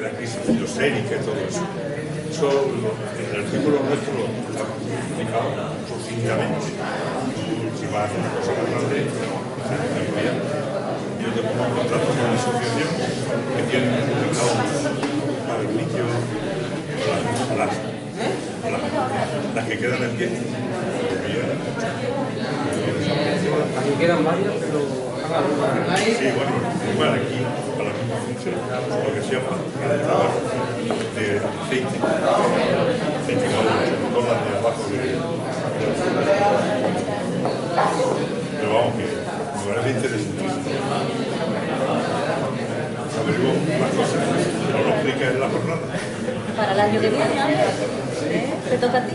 de la crisis filosófica y todo eso. Eso en el artículo nuestro lo está explicado sucintamente. Si vas a hacer una cosa más grande, yo te pongo un contrato con una asociación que tiene publicado para el niño las que quedan en pie. Aquí quedan varias, pero... Sí, bueno, igual aquí, para la misma función, lo que se llama el trabajo de aceite, todas las de abajo pero vamos, que me parece interesantísimo. Averiguo más cosas, no lo explicas en la jornada. Para el año que viene, te toca a ti.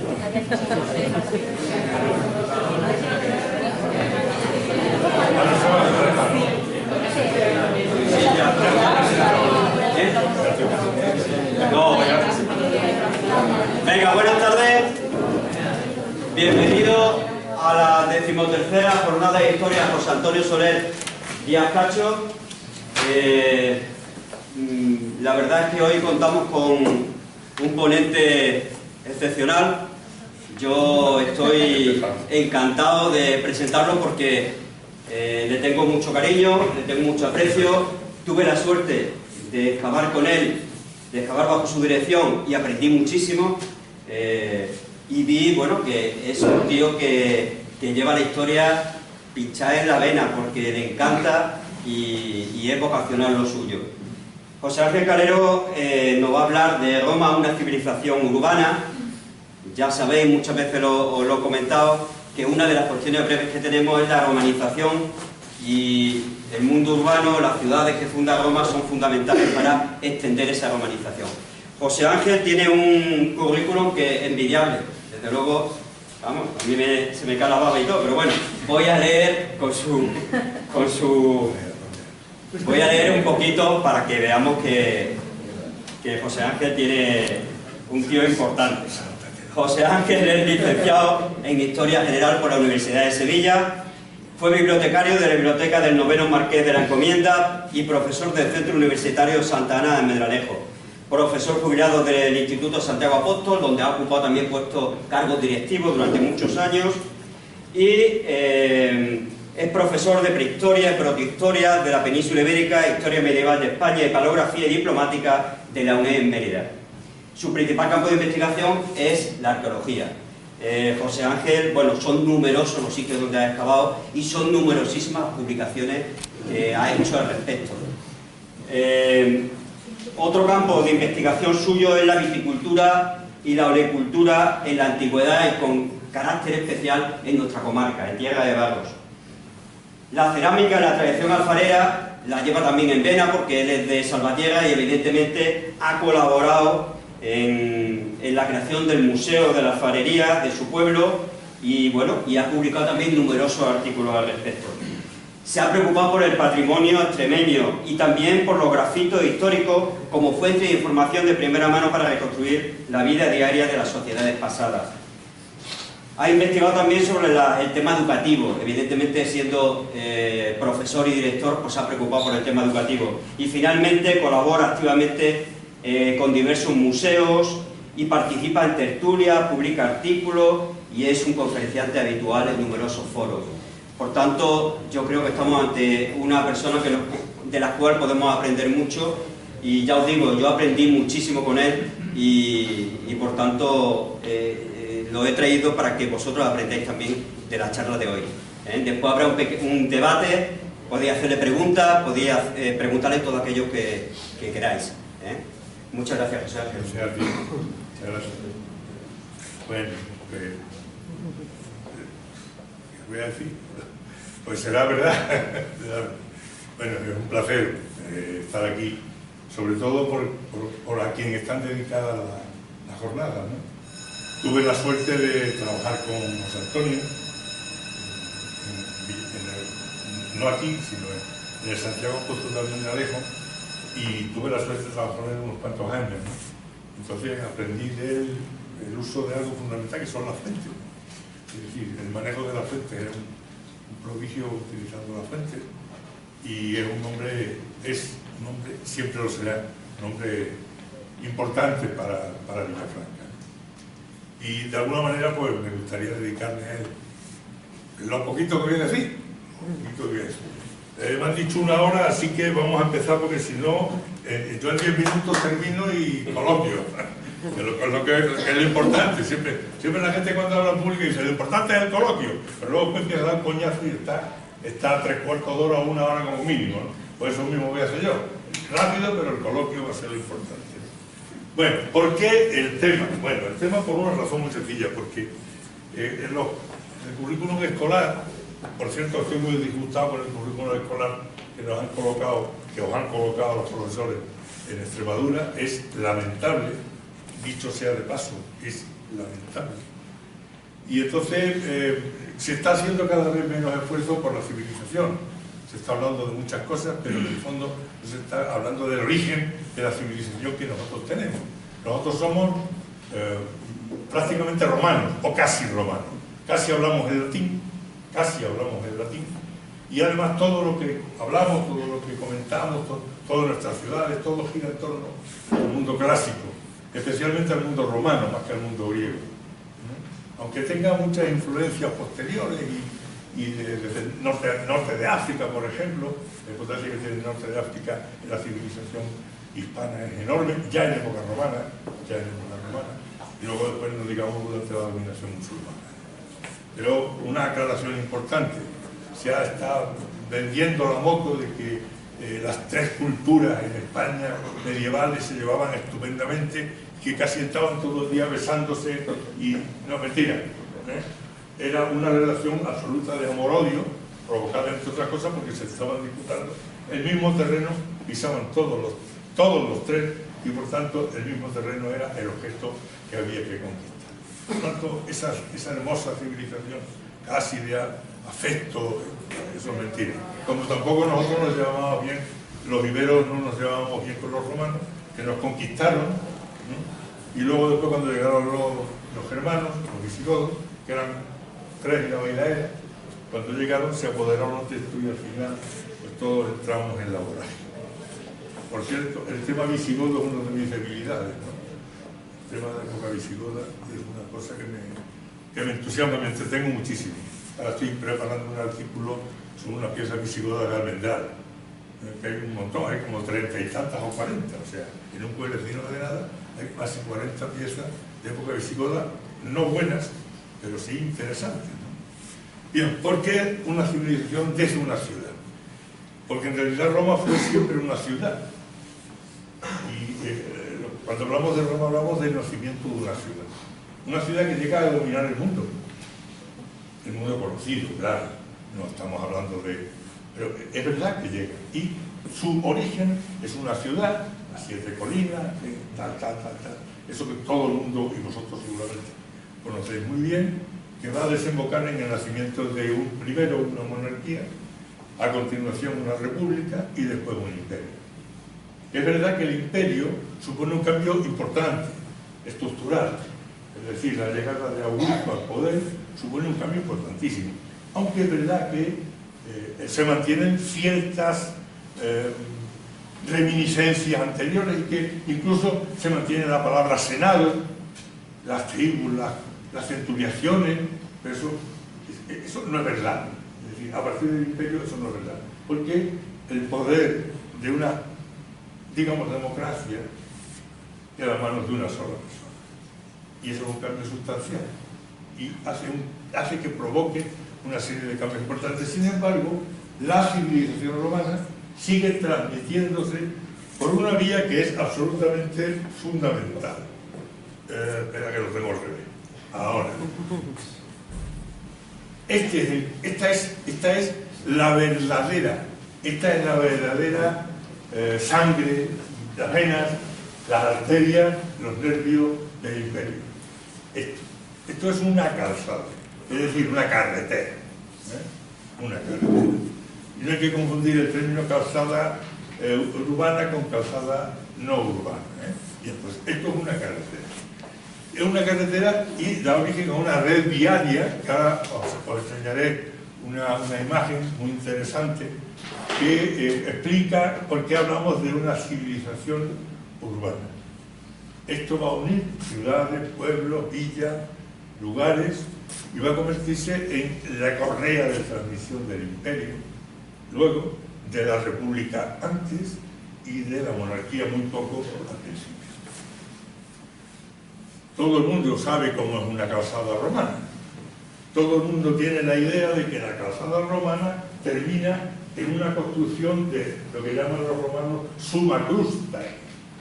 Venga, buenas tardes. Bienvenido a la 13ª jornada de historia José Antonio Soler Díaz Cacho. La verdad es que hoy contamos con un ponente excepcional. Yo estoy encantado de presentarlo porque le tengo mucho cariño, le tengo mucho aprecio. Tuve la suerte de excavar con él, de excavar bajo su dirección y aprendí muchísimo. Y vi, bueno, que es un tío que lleva la historia pinchada en la vena porque le encanta y es vocacional lo suyo. José Ángel Calero nos va a hablar de Roma, una civilización urbana. Ya sabéis, muchas veces os lo he comentado, que una de las cuestiones breves que tenemos es la romanización, y el mundo urbano, las ciudades que funda Roma son fundamentales para extender esa romanización. José Ángel tiene un currículum que es envidiable, desde luego, vamos, a mí se me cae la baba y todo, pero bueno, voy a leer voy a leer un poquito para que veamos que José Ángel tiene un tío importante. José Ángel es licenciado en Historia General por la Universidad de Sevilla, fue bibliotecario de la Biblioteca del Noveno Marqués de la Encomienda y profesor del Centro Universitario Santa Ana de Medralejo, profesor jubilado del Instituto Santiago Apóstol, donde ha ocupado también cargos directivos durante muchos años, y es profesor de prehistoria y protohistoria de la península ibérica, historia medieval de España y paleografía y diplomática de la UNED en Mérida. Su principal campo de investigación es la arqueología. José Ángel, bueno, son numerosos los sitios donde ha excavado y son numerosísimas publicaciones que ha hecho al respecto. Otro campo de investigación suyo es la viticultura y la oleocultura en la antigüedad y con carácter especial en nuestra comarca, en Tierra de Barros. La cerámica, la tradición alfarera, la lleva también en vena porque él es de Salvatierra y evidentemente ha colaborado en la creación del Museo de la Alfarería de su pueblo y, bueno, y ha publicado también numerosos artículos al respecto. Se ha preocupado por el patrimonio extremeño y también por los grafitos históricos como fuente de información de primera mano para reconstruir la vida diaria de las sociedades pasadas. Ha investigado también sobre el tema educativo, evidentemente siendo profesor y director, pues se ha preocupado por el tema educativo. Y finalmente colabora activamente con diversos museos y participa en tertulias, publica artículos y es un conferenciante habitual en numerosos foros. Por tanto, yo creo que estamos ante una persona de la cual podemos aprender mucho y ya os digo, yo aprendí muchísimo con él y por tanto lo he traído para que vosotros aprendáis también de la charla de hoy. Después habrá un debate, podéis hacerle preguntas, podéis preguntarle todo aquello que queráis. Muchas gracias, José Ángel. Muchas gracias. Bueno, ¿qué voy a decir? Pues será verdad. Bueno, es un placer estar aquí, sobre todo por a quienes están dedicadas la jornada, ¿no? Tuve la suerte de trabajar con José Antonio, no aquí, sino en el Santiago Apóstol de Almendralejo, y tuve la suerte de trabajar con él unos cuantos años, ¿no? Entonces aprendí de él el uso de algo fundamental que son las fuentes. Es decir, el manejo de las fuentes era un prodigio utilizando las fuentes, y es un hombre, siempre lo será, un hombre importante para Villafranca. Y de alguna manera pues me gustaría dedicarme a él. Lo poquito que voy a decir, me han dicho 1 hora, así que vamos a empezar porque si no, yo en 10 minutos termino y coloquio. Que es lo importante. Siempre la gente cuando habla en público dice, lo importante es el coloquio, pero luego pues empieza a dar coñazo y está 3/4 de hora o 1 hora como mínimo, ¿no? Pues eso mismo voy a hacer yo. Rápido, pero el coloquio va a ser lo importante. Bueno, ¿por qué el tema? Bueno, el tema por una razón muy sencilla, porque el currículum escolar, por cierto, estoy muy disgustado con el currículum escolar que os han colocado los profesores en Extremadura, es lamentable, dicho sea de paso, es lamentable. Y entonces se está haciendo cada vez menos esfuerzo por la civilización. Se está hablando de muchas cosas, pero en el fondo se está hablando del origen de la civilización que nosotros tenemos. Nosotros somos prácticamente romanos, o casi romanos. Casi hablamos el latín, y además todo lo que hablamos, todo lo que comentamos, todas nuestras ciudades, todo gira en torno al mundo clásico, especialmente al mundo romano, más que al mundo griego. Aunque tenga muchas influencias posteriores y desde el norte de África, por ejemplo, la importancia que tiene el norte de África en la civilización hispana es enorme, ya en época romana, y luego después nos digamos durante la dominación musulmana. Pero una aclaración importante, se ha estado vendiendo la moto de que las 3 culturas en España medievales se llevaban estupendamente, que casi estaban todo el día besándose y... no, mentira. Era una relación absoluta de amor-odio, provocada entre otras cosas porque se estaban disputando el mismo terreno, pisaban todos los 3 y por tanto el mismo terreno era el objeto que había que conquistar. Por tanto, esa hermosa civilización casi de afecto, eso es mentira. Como tampoco nosotros nos llevábamos bien, los iberos no nos llevábamos bien con los romanos, que nos conquistaron, ¿no? Y luego después cuando llegaron los germanos, los visigodos, que eran 3 y la bailaera, cuando llegaron se apoderaron de esto y al final pues todos entramos en la vorágine. Por cierto, el tema visigodo es una de mis debilidades, ¿no? El tema de la época visigoda es una cosa que me entusiasma, me entretengo muchísimo. Ahora estoy preparando un artículo sobre una pieza visigoda de Almendral, que hay un montón, hay como 30 y tantas o 40, o sea, en un pueblecino de nada hay casi 40 piezas de época visigoda, no buenas, pero sí interesantes, ¿no? Bien, ¿por qué una civilización desde una ciudad? Porque en realidad Roma fue siempre una ciudad. Y cuando hablamos de Roma hablamos del nacimiento de una ciudad. Una ciudad que llega a dominar el mundo conocido, claro. No estamos hablando de... Pero es verdad que llega. Y su origen es una ciudad, las 7 colinas, tal. Eso que todo el mundo, y vosotros seguramente conocéis muy bien, que va a desembocar en el nacimiento de primero una monarquía, a continuación una república y después un imperio. Es verdad que el imperio supone un cambio importante, estructural, es decir, la llegada de Augusto al poder supone un cambio importantísimo, aunque es verdad que se mantienen ciertas reminiscencias anteriores y que incluso se mantiene la palabra senado, las tribus, las centuriaciones, pero eso no es verdad. Es decir, a partir del imperio eso no es verdad, porque el poder de una, digamos, democracia queda en manos de una sola persona. Y eso es un cambio sustancial y hace que provoque una serie de cambios importantes. Sin embargo, la civilización romana sigue transmitiéndose por una vía que es absolutamente fundamental. Espera que lo tengo al revés. Ahora. Esta es la verdadera sangre, las venas, las arterias, los nervios del imperio. Esto es una calzada, es decir, una carretera. Una carretera. Y no hay que confundir el término calzada urbana con calzada no urbana. Bien, pues esto es una carretera. Es una carretera y da origen a una red viaria, que ahora os enseñaré una imagen muy interesante que explica por qué hablamos de una civilización urbana. Esto va a unir ciudades, pueblos, villas, lugares, y va a convertirse en la correa de transmisión del imperio, luego de la república antes y de la monarquía muy poco al principio. Todo el mundo sabe cómo es una calzada romana. Todo el mundo tiene la idea de que la calzada romana termina en una construcción de lo que llaman los romanos summa crusta,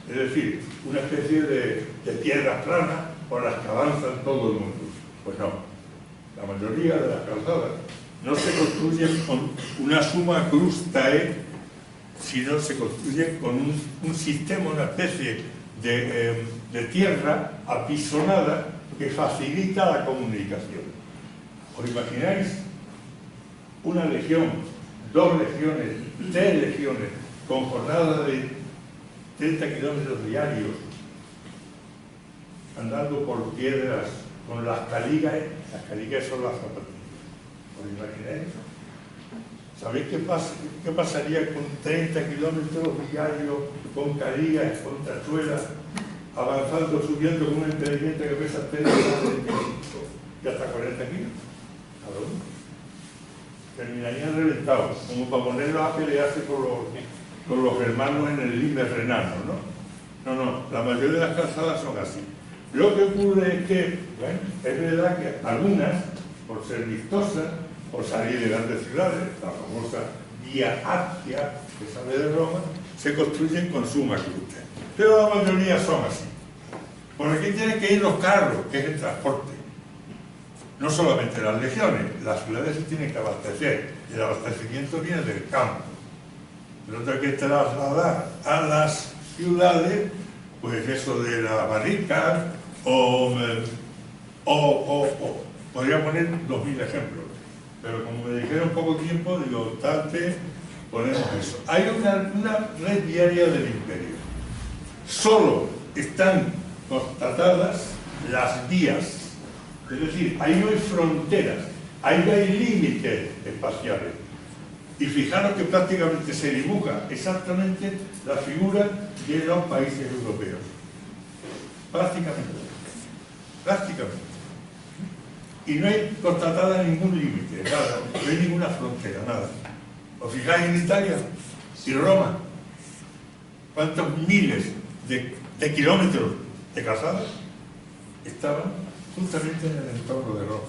es decir, una especie de piedras planas por las que avanzan todo el mundo. Pues no, la mayoría de las calzadas no se construyen con una summa crustae, sino se construyen con un sistema, una especie de tierra apisonada que facilita la comunicación. ¿Os imagináis una legión, 2 legiones, 3 legiones, con jornadas de 30 kilómetros diarios, andando por piedras, con las caligas son las zapatillas? ¿Os imagináis? ¿Sabéis qué pasaría con 30 kilómetros diarios, con caligas, con tachuelas, avanzando, subiendo con una inteligente que pesa 30 y hasta 40 kilos? Cada uno. Terminarían reventados, como para ponerlos a pelearse con los hermanos en el linde renano, ¿no? No, la mayoría de las calzadas son así. Lo que ocurre es que, bueno, es verdad que algunas, por ser vistosas, por salir de grandes ciudades, la famosa Vía Actia, que sale de Roma, se construyen con summa crusta. Pero la mayoría son así. Por aquí tienen que ir los carros, que es el transporte. No solamente las legiones, las ciudades se tienen que abastecer. El abastecimiento viene del campo. Pero hay que trasladar a las ciudades, pues eso de las barricas, podría poner 2000 ejemplos. Pero como me dijeron poco tiempo, digo, tanto ponemos eso. Hay una red viaria del imperio. Solo están constatadas las vías. Es decir, ahí no hay fronteras, ahí no hay límites espaciales. Y fijaros que prácticamente se dibuja exactamente la figura de los países europeos. Prácticamente. Y no hay constatada ningún límite, nada, no hay ninguna frontera, nada. ¿Os fijáis en Italia y Roma? ¿Cuántos miles de kilómetros de calzadas estaban justamente en el entorno de Roma?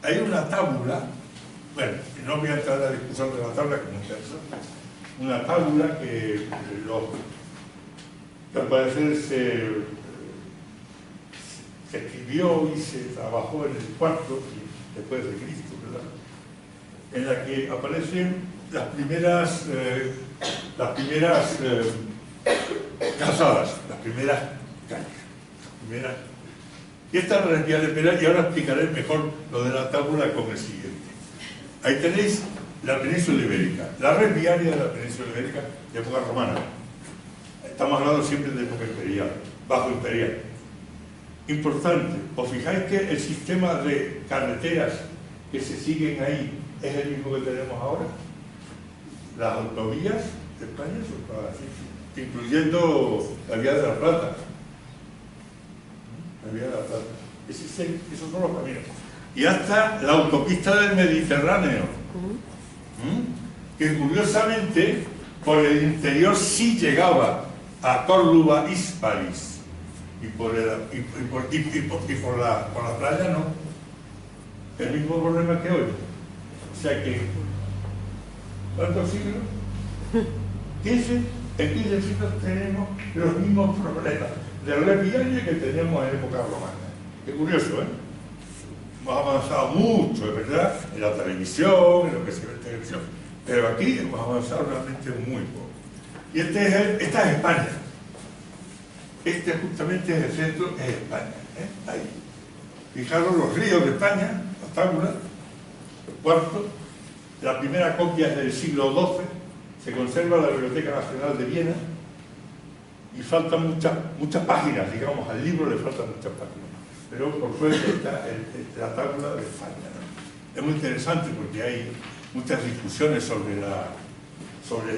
Hay una tábula, bueno, no voy a entrar en la discusión de la tabla, que es muy interesante, una tábula que al parecer se escribió y se trabajó en el cuarto después de Cristo, ¿verdad? En la que aparecen las primeras calzadas, las primeras calles. Y esta es la red vial imperial, y ahora explicaré mejor lo de la tábula con el siguiente. Ahí tenéis la península ibérica, la red viaria de la península ibérica de época romana. Estamos hablando siempre de época imperial, bajo imperial. Importante, ¿os fijáis que el sistema de carreteras que se siguen ahí es el mismo que tenemos ahora? Las autovías de España son todas así, incluyendo la Vía de la Plata. La Vía de la Plata. Esos son los caminos. Y hasta la autopista del Mediterráneo, que curiosamente por el interior sí llegaba a Córdoba, Hispalis. Y por la playa no. El mismo problema que hoy. O sea que, ¿cuántos siglos? 15. En 15 siglos tenemos los mismos problemas de red viaria que teníamos en época romana. Qué curioso, ¿eh? Hemos avanzado mucho, es verdad, en la televisión, en lo que se ve en televisión. Pero aquí hemos avanzado realmente muy poco. Y esta es España. Este justamente es el centro, es España, ¿eh? Ahí. Fijaros los ríos de España, la tábula, el cuarto, la primera copia es del siglo XII, se conserva en la Biblioteca Nacional de Viena y faltan muchas páginas, digamos, al libro le faltan muchas páginas. Pero por suerte está la tábula de España, ¿no? Es muy interesante porque hay muchas discusiones sobre sobre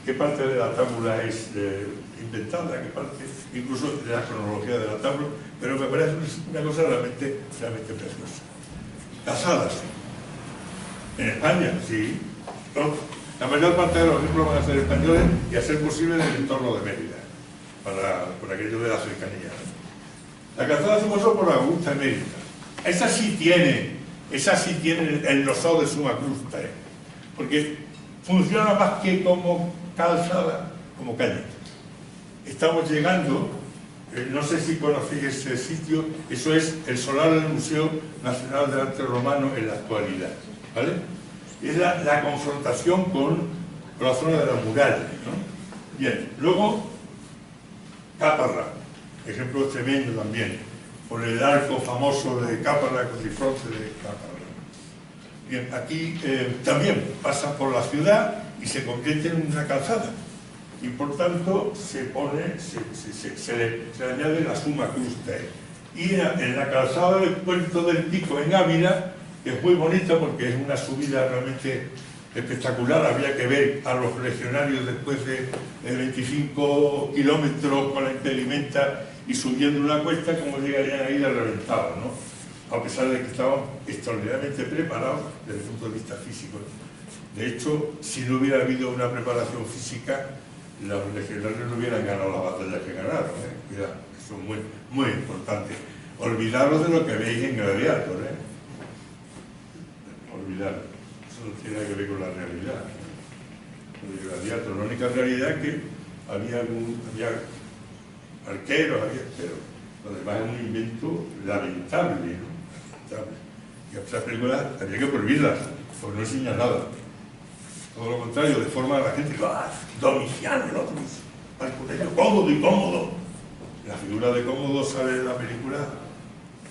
qué parte de la tábula es inventada, qué parte, incluso de la cronología de la tábula, pero me parece una cosa realmente preciosa. Casadas. En España, sí. ¿No? La mayor parte de los libros van a ser españoles y a ser posible en el entorno de Mérida, por aquello de la cercanía. La calzada se pasó por Augusta y Mérida. Esa sí tiene el nosado de suma crusta, porque funciona más que como calzada, como calle. Estamos llegando, no sé si conocéis ese sitio, eso es el solar del Museo Nacional de Arte Romano en la actualidad, ¿vale? Es la confrontación con la zona de las murallas, ¿no? Bien, luego Caparra, ejemplo tremendo también, por el arco famoso de Caparra, con el fronte de Caparra. Bien, aquí también pasa por la ciudad y se convierte en una calzada, y por tanto se le añade la suma crusta. Y en la calzada del Puerto del Pico en Ávila, que es muy bonita porque es una subida realmente espectacular. Había que ver a los legionarios después de 25 kilómetros con la impedimenta y subiendo una cuesta, como llegarían ahí de reventados, ¿no? A pesar de que estaban extraordinariamente preparados desde el punto de vista físico. De hecho, si no hubiera habido una preparación física, los legionarios no hubieran ganado la batalla que ganaron, ¿eh? Cuidado, eso es muy, muy importante. Olvidaros de lo que veis en Gladiator, ¿eh? Olvidar, eso no tiene nada que ver con la realidad. El Gladiator, la única realidad es que había arqueros, pero lo demás es un invento lamentable, ¿no? Lamentable. Y otras películas había que prohibirlas, porque no enseñan nada. Todo lo contrario, deforma a la gente. Domiciano, el otro, cómodo y cómodo. La figura de Cómodo sale de la película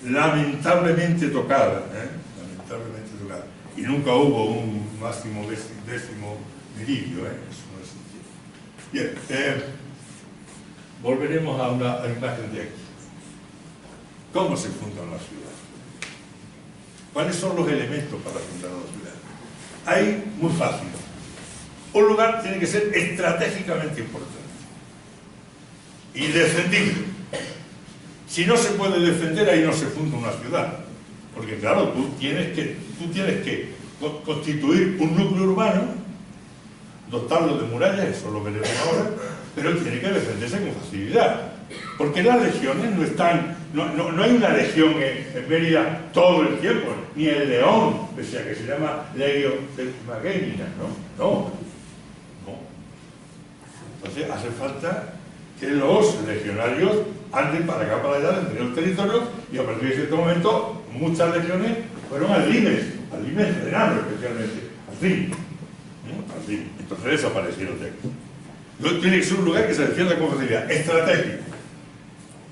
lamentablemente tocada, ¿eh? Lamentablemente tocada. Y nunca hubo un máximo décimo meridio, ¿eh? Eso no existía. Bien, volveremos a una imagen de aquí. ¿Cómo se fundan las ciudades? ¿Cuáles son los elementos para fundar una ciudad? Hay, muy fácil. Un lugar tiene que ser estratégicamente importante y defendible. Si no se puede defender, ahí no se funda una ciudad. Porque claro, tú tienes que constituir un núcleo urbano, dotarlo de murallas, eso lo veremos ahora, pero tiene que defenderse con facilidad. Porque las legiones no están, no hay una legión en Mérida todo el tiempo, ni el León, pese a que se llama Legio Magemina, ¿no? Entonces hace falta que los legionarios anden para acá, para allá, dentro del territorio, y a partir de cierto momento muchas legiones fueron al Limes Renano especialmente, al Rin. Entonces desaparecieron de aquí. Entonces tiene que ser un lugar que se defienda con facilidad, estratégico.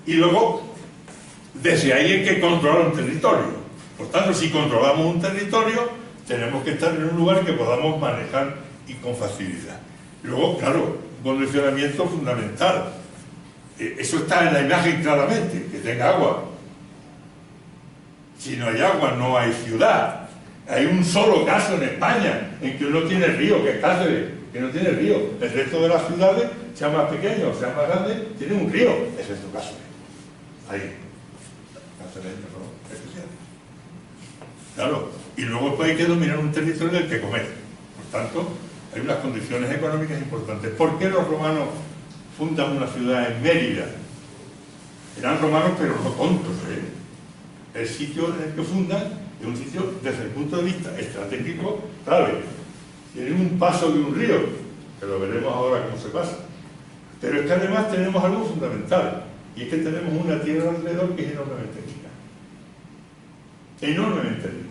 Y luego, desde ahí hay que controlar un territorio. Por tanto, si controlamos un territorio, tenemos que estar en un lugar que podamos manejar y con facilidad. Y luego, claro, un condicionamiento fundamental. Eso está en la imagen claramente, que tenga agua. Si no hay agua, no hay ciudad. Hay un solo caso en España en que no tiene río, que es Cáceres, que no tiene río. El resto de las ciudades, sean más pequeños, sean más grandes, tienen un río. Ese es tu caso. Ahí. Cáceres, ¿no? Especial. Claro. Y luego después hay que dominar un territorio del que comer. Por tanto, hay unas condiciones económicas importantes. ¿Por qué los romanos fundan una ciudad en Mérida? Eran romanos, pero no tontos, ¿eh? El sitio en el que fundan es un sitio, desde el punto de vista estratégico, clave. Tienen un paso de un río, que lo veremos ahora cómo se pasa. Pero es que además tenemos algo fundamental, y es que tenemos una tierra alrededor que es enormemente rica. Enormemente rica.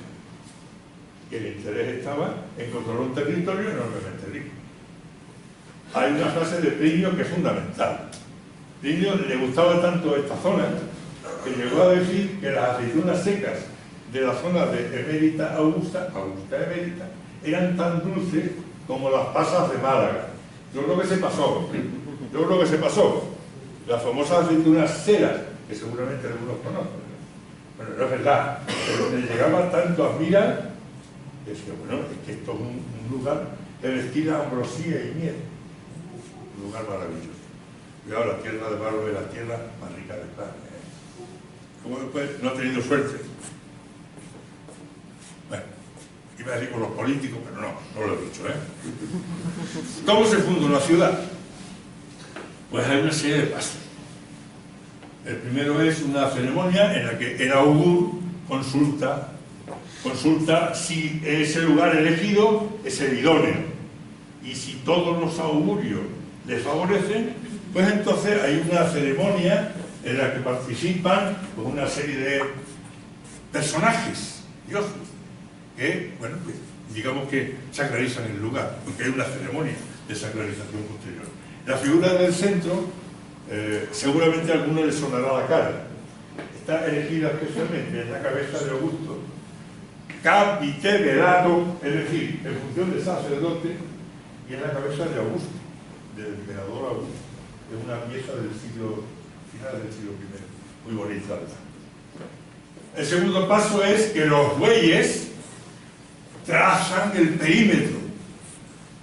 Y el interés estaba en controlar un territorio enormemente rico. Hay una frase de Plinio que es fundamental. Plinio le gustaba tanto esta zona que llegó a decir que las aceitunas secas de la zona de Emérita Augusta Emérita, eran tan dulces como las pasas de Málaga. Yo creo que se pasó. Las famosas aceitunas ceras, que seguramente algunos conocen. Bueno, no es verdad, pero le llegaba tanto a mirar, decía, bueno, es que esto es un lugar el estilo ambrosía y miel. Un lugar maravilloso. Cuidado, la tierra de barro es la tierra más rica de España. Como después no ha tenido suerte. Bueno, iba a decir con los políticos, pero no lo he dicho, ¿eh? ¿Cómo se funda una ciudad? Pues hay una serie de pasos. El primero es una ceremonia en la que el augur consulta si ese lugar elegido es el idóneo. Y si todos los augurios le favorecen, pues entonces hay una ceremonia en la que participan pues, una serie de personajes, dioses, que, bueno, pues, digamos que sacralizan el lugar, porque hay una ceremonia de sacralización posterior. La figura del centro, seguramente a alguno le sonará la cara. Está elegida especialmente en la cabeza de Augusto, capiteverato, es decir, en función de sacerdote, y en la cabeza de Augusto, del emperador Augusto. Es una pieza del siglo final del siglo I, muy bonita. El segundo paso es que los bueyes trazan el perímetro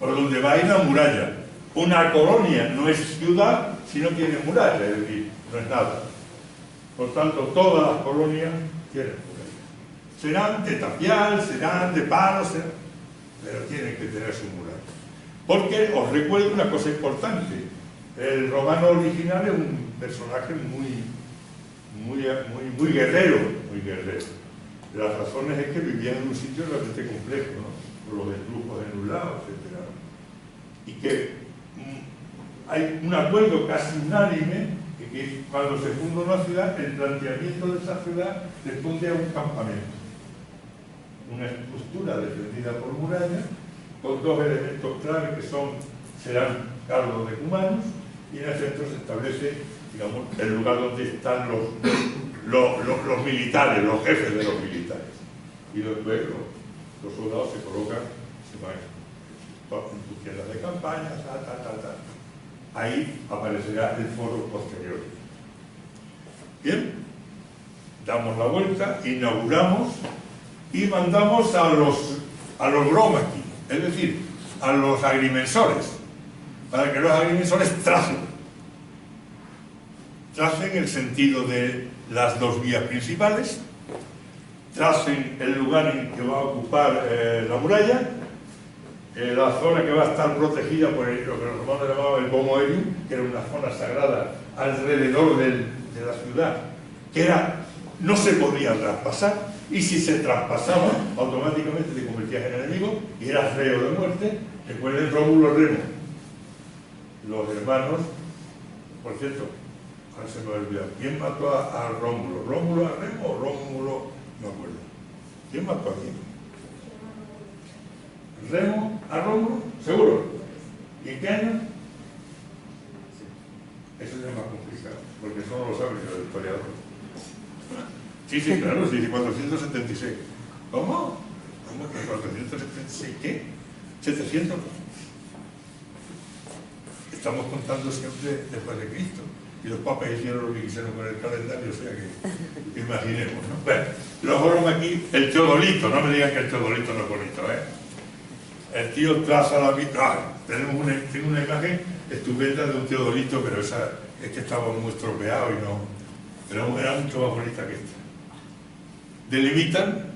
por donde va a ir la muralla. Una colonia no es ciudad si no tiene muralla, es decir, no es nada. Por tanto, todas las colonias tienen muralla. Serán de tapial, serán de palo, pero tienen que tener su muralla. Porque os recuerdo una cosa importante. El romano original es un personaje muy guerrero, muy guerrero. Las razones es que vivían en un sitio realmente complejo, ¿no? Por los desbrujos en un lado, etc. Y que hay un acuerdo casi unánime de que cuando se funda una ciudad, el planteamiento de esa ciudad responde a un campamento. Una estructura defendida por murallas, con dos elementos claves que serán cargos decumanos, y en el centro se establece, digamos, el lugar donde están los militares, los jefes de los militares. Y después los soldados se colocan, se van en sus tiendas de campaña, tal. Ahí aparecerá el foro posterior. Bien, damos la vuelta, inauguramos y mandamos a los gromaki, es decir, a los agrimensores, para que los agrimensores tracen el sentido de las dos vías principales, tracen el lugar en que va a ocupar la muralla, la zona que va a estar protegida por lo que los romanos llamaban el Pomoerium, que era una zona sagrada alrededor de la ciudad, que no se podía traspasar, y si se traspasaba, automáticamente te convertías en enemigo y eras reo de muerte. Recuerden Rómulo y Remo, los hermanos. Por cierto, ahora se me ha olvidado, ¿quién mató a Rómulo? ¿Rómulo a Remo o Rómulo? No me acuerdo. ¿Quién mató a quién? ¿Remo a Rómulo? ¿Seguro? ¿Y en qué año? Eso es más complicado, porque eso no lo sabe el historiador. Sí, claro, sí, 476. ¿Cómo? ¿Cómo que 476? ¿Qué? 700. Estamos contando siempre después de Cristo. Y los papas hicieron lo que quisieron con el calendario, o sea que imaginemos, ¿no? Bueno, los vamos aquí, el teodolito, no me digan que el teodolito no es bonito, ¿eh? El tío traza la vida. Tengo una imagen estupenda de un teodolito, pero esa es que estaba muy estropeado y no. Pero era mucho más bonita que esta. Delimitan,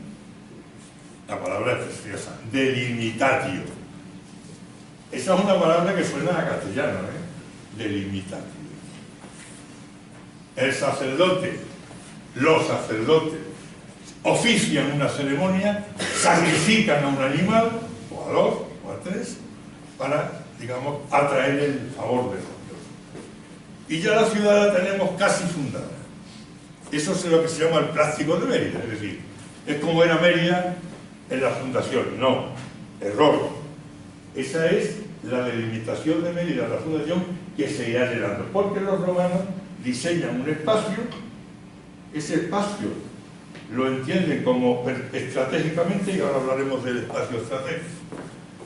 la palabra es preciosa, delimitatio. Esa es una palabra que suena a castellano, ¿eh? Delimitatio. El sacerdote, los sacerdotes, ofician una ceremonia, sacrifican a un animal, o a dos, o a tres, para, digamos, atraer el favor de los dioses. Y ya la ciudad la tenemos casi fundada. Eso es lo que se llama el plástico de Mérida, es decir, es como era Mérida en la fundación. No, error. Esa es la delimitación de Mérida, la fundación, que se irá llenando, porque los romanos diseñan un espacio, ese espacio lo entienden como estratégicamente, y ahora hablaremos del espacio estratégico.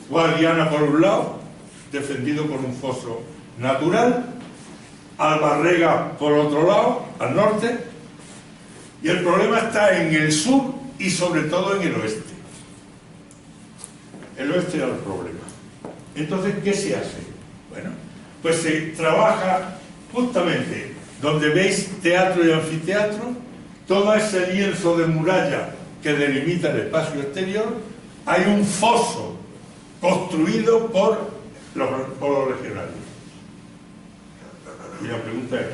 Guadiana por un lado, defendido por un foso natural, Albarrega por otro lado, al norte, y el problema está en el sur y sobre todo en el oeste. El oeste era el problema. Entonces, ¿qué se hace? Bueno, pues se trabaja justamente donde veis teatro y anfiteatro, todo ese lienzo de muralla que delimita el espacio exterior, hay un foso construido por los legionarios. Y la pregunta es,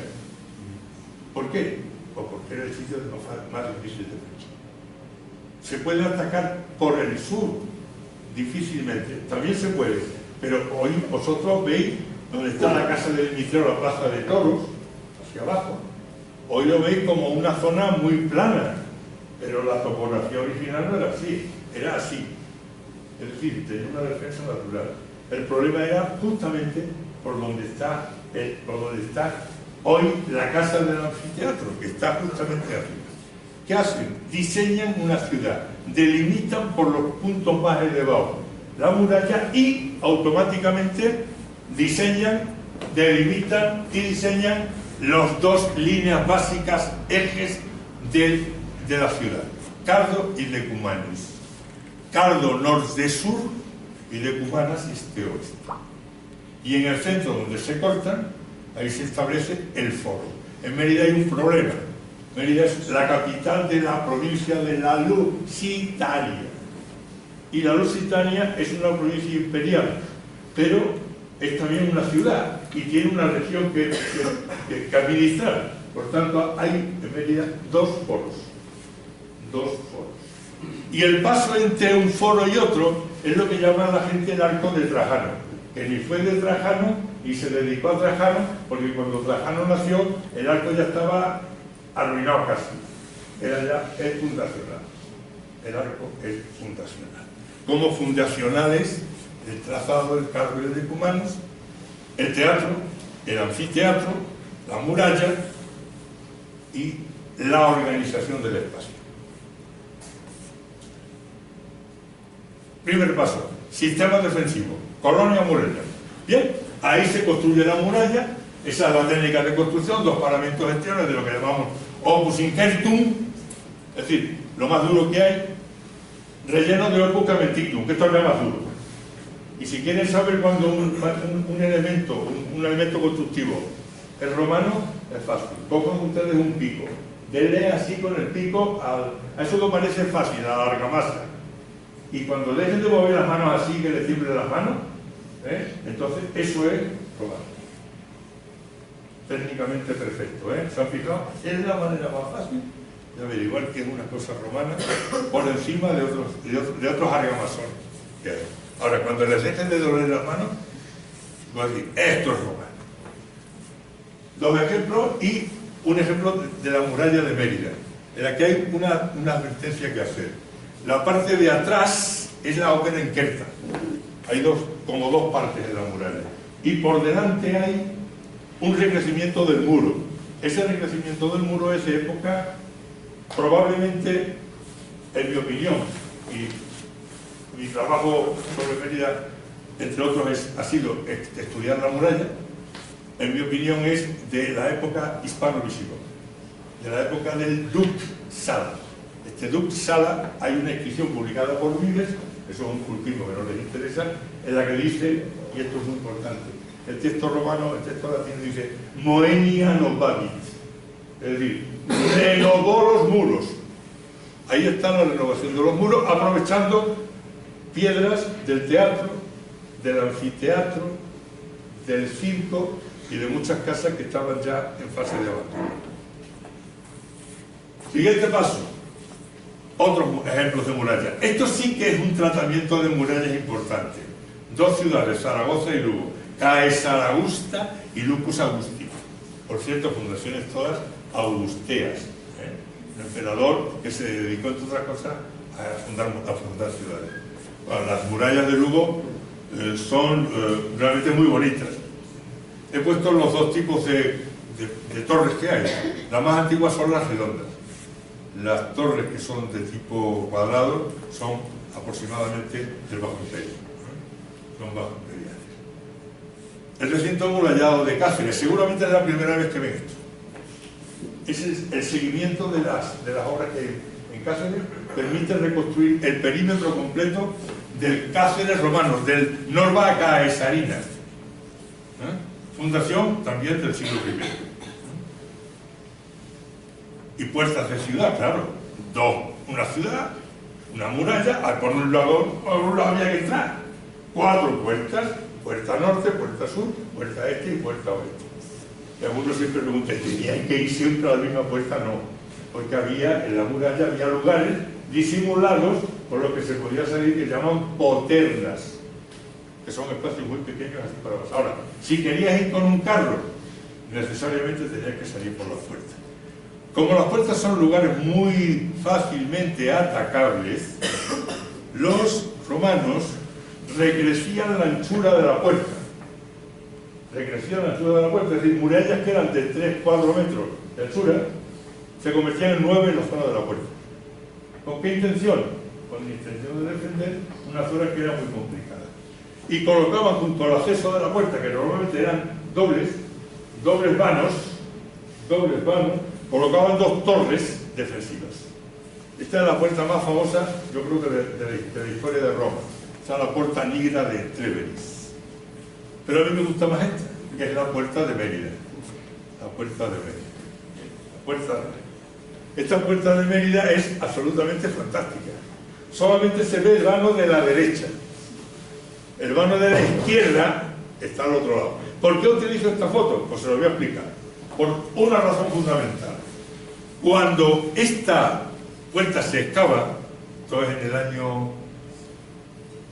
¿por qué? Pues porque era el sitio más difícil de defensa. Se puede atacar por el sur, difícilmente, también se puede, pero hoy vosotros veis donde está la casa del Mitreo, la plaza de toros, hacia abajo, hoy lo veis como una zona muy plana, pero la topografía original no era así, era así. Es decir, tenía una defensa natural. El problema era justamente por donde está hoy la casa del anfiteatro, que está justamente arriba. ¿Qué hacen? Diseñan una ciudad, delimitan por los puntos más elevados la muralla y automáticamente diseñan, delimitan y diseñan las dos líneas básicas, ejes de la ciudad, Cardo y Decumanis. Cardo norte-sur y Decumanas este-oeste. Y en el centro donde se cortan, ahí se establece el foro. En Mérida hay un problema. Mérida es la capital de la provincia de la Lusitania. Y la Lusitania es una provincia imperial, pero es también una ciudad y tiene una región que administrar. Por tanto, hay en Mérida dos foros. Y el paso entre un foro y otro es lo que llama la gente el arco de Trajano, que ni fue de Trajano ni se dedicó a Trajano, porque cuando Trajano nació el arco ya estaba arruinado casi, era ya el fundacional. El arco es fundacional. Como fundacionales, el trazado del Cardo y el Decumanos, el teatro, el anfiteatro, la muralla y la organización del espacio. Primer paso, sistema defensivo, colonia muralla. Bien, ahí se construye la muralla, esa es la técnica de construcción, dos paramentos exteriores de lo que llamamos opus incertum, es decir, lo más duro que hay, relleno de opus caventictum, que esto es lo más duro. Y si quieren saber cuándo un elemento constructivo es romano, es fácil. Cojan ustedes un pico, denle así con el pico a eso que parece fácil, a la argamasa. Y cuando dejen de mover las manos así, que le tiemblen las manos, entonces eso es romano. Técnicamente perfecto, ¿se han fijado? Es la manera más fácil de averiguar que es una cosa romana por encima de otros argamasones que hay. Ahora, cuando les dejen de doler las manos, voy a decir, esto es romano. Dos ejemplos y un ejemplo de la muralla de Mérida, en la que hay una advertencia que hacer. La parte de atrás es la ópera inquierta. Hay como dos partes de la muralla. Y por delante hay un recrecimiento del muro. Ese recrecimiento del muro es de época, probablemente, en mi opinión, y mi trabajo sobre Mérida, entre otros, ha sido estudiar la muralla, en mi opinión es de la época hispano-visigoda, de la época del Duc Sala. Este Duc Sala, hay una inscripción publicada por Vives, eso es un cultivo que no les interesa, en la que dice, y esto es muy importante, el texto romano, el texto latino dice Moenia novavit, es decir, renovó los muros. Ahí está la renovación de los muros, aprovechando piedras del teatro, del anfiteatro, del circo y de muchas casas que estaban ya en fase de abandono. Siguiente paso, otros ejemplos de muralla. Esto sí que es un tratamiento de murallas importante. Dos ciudades, Zaragoza y Lugo, Caesaragusta y Lucus Augustina. Por cierto, fundaciones todas augusteas. El emperador que se dedicó, entre otras cosas, a fundar ciudades. Bueno, las murallas de Lugo son realmente muy bonitas. He puesto los dos tipos de torres que hay. Las más antiguas son las redondas. Las torres que son de tipo cuadrado son aproximadamente del Bajo Imperio. Son bajo imperiales. El recinto amurallado de Cáceres, seguramente es la primera vez que ven esto. Ese es el seguimiento de las obras que hay en Cáceres, permite reconstruir el perímetro completo del Cáceres romanos, del Norba Caesarina. Fundación también del siglo I. Y puertas de ciudad, claro. Dos, una ciudad, una muralla, por un lado había que entrar. 4 puertas, puerta norte, puerta sur, puerta este y puerta oeste. Y algunos siempre preguntan, ¿tenían que ir siempre a la misma puerta? No, porque en la muralla había lugares disimulados por lo que se podía salir, que llaman poternas, que son espacios muy pequeños así para pasar. Ahora, si querías ir con un carro, necesariamente tenías que salir por las puertas. Como las puertas son lugares muy fácilmente atacables, los romanos recrecían la anchura de la puerta. Recrecían la anchura de la puerta, es decir, murallas que eran de 3-4 metros de anchura, se convertían en 9 en la zona de la puerta. ¿Con qué intención? Con la intención de defender una zona que era muy complicada. Y colocaban junto al acceso de la puerta, que normalmente eran dobles vanos, colocaban 2 torres defensivas. Esta es la puerta más famosa, yo creo que de la historia de Roma. Esta es la Porta Nigra de Treveris. Pero a mí me gusta más esta, que es la Puerta de Mérida. La Puerta de Mérida. La Puerta de Mérida. Esta Puerta de Mérida es absolutamente fantástica. Solamente se ve el vano de la derecha. El vano de la izquierda está al otro lado. ¿Por qué utilizo esta foto? Pues se lo voy a explicar. Por una razón fundamental. Cuando esta puerta se excava, esto es en el año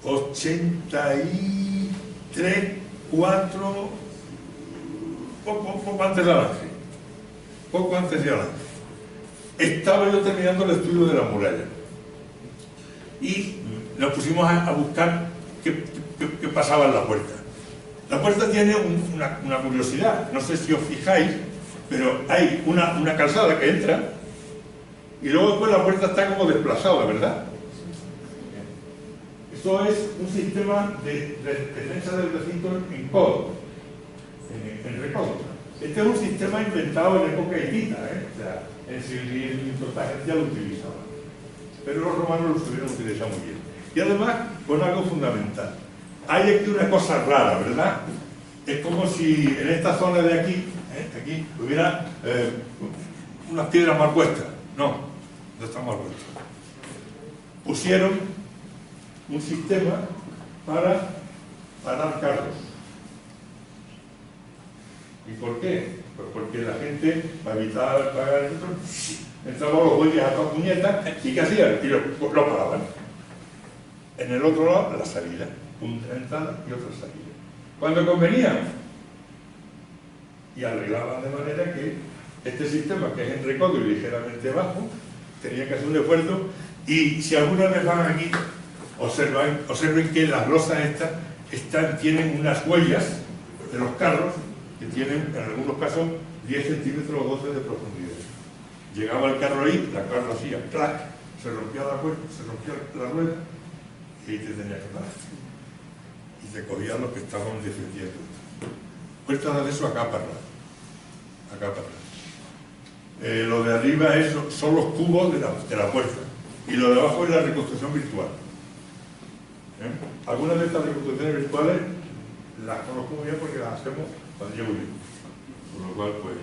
83, 4, poco antes de Alance. Poco antes de Alance. Estaba yo terminando el estudio de la muralla. Y nos pusimos a buscar qué pasaba en la puerta. La puerta tiene una curiosidad, no sé si os fijáis, pero hay una calzada que entra y luego después la puerta está como desplazada, ¿verdad? Esto es un sistema de defensa del recinto en codo, en recodo. Este es un sistema inventado en época hitita, o sea, en Sirri y toda gente ya lo utilizaba. Pero los romanos lo supieron utilizar muy bien. Y además, con algo fundamental. Hay aquí una cosa rara, ¿verdad? Es como si en esta zona de aquí, aquí hubiera unas piedras mal puestas. No están mal puestas. Pusieron un sistema para parar carros. ¿Y por qué? Pues porque la gente, para evitar pagar el metro, entraban los bueyes a todas puñetas y ¿qué hacían? Y lo paraban. En el otro lado, la salida. Una entrada y otra salida. Cuando convenía. Y arreglaban de manera que este sistema, que es en recodo y ligeramente bajo, tenía que hacer un esfuerzo. Y si alguna vez van aquí, observen que las losas estas tienen unas huellas de los carros que tienen, en algunos casos, 10 centímetros o 12 de profundidad. Llegaba el carro ahí, la carro hacía clac, se rompía la rueda y te tenía que parar. Y te cogían los que estaban defendiendo. Puertas de acceso acá para allá. Lo de arriba son los cubos de la puerta. Y lo de abajo es la reconstrucción virtual. Algunas de estas reconstrucciones virtuales las conozco muy bien porque las hacemos cuando llevo bien. Por lo cual, pues,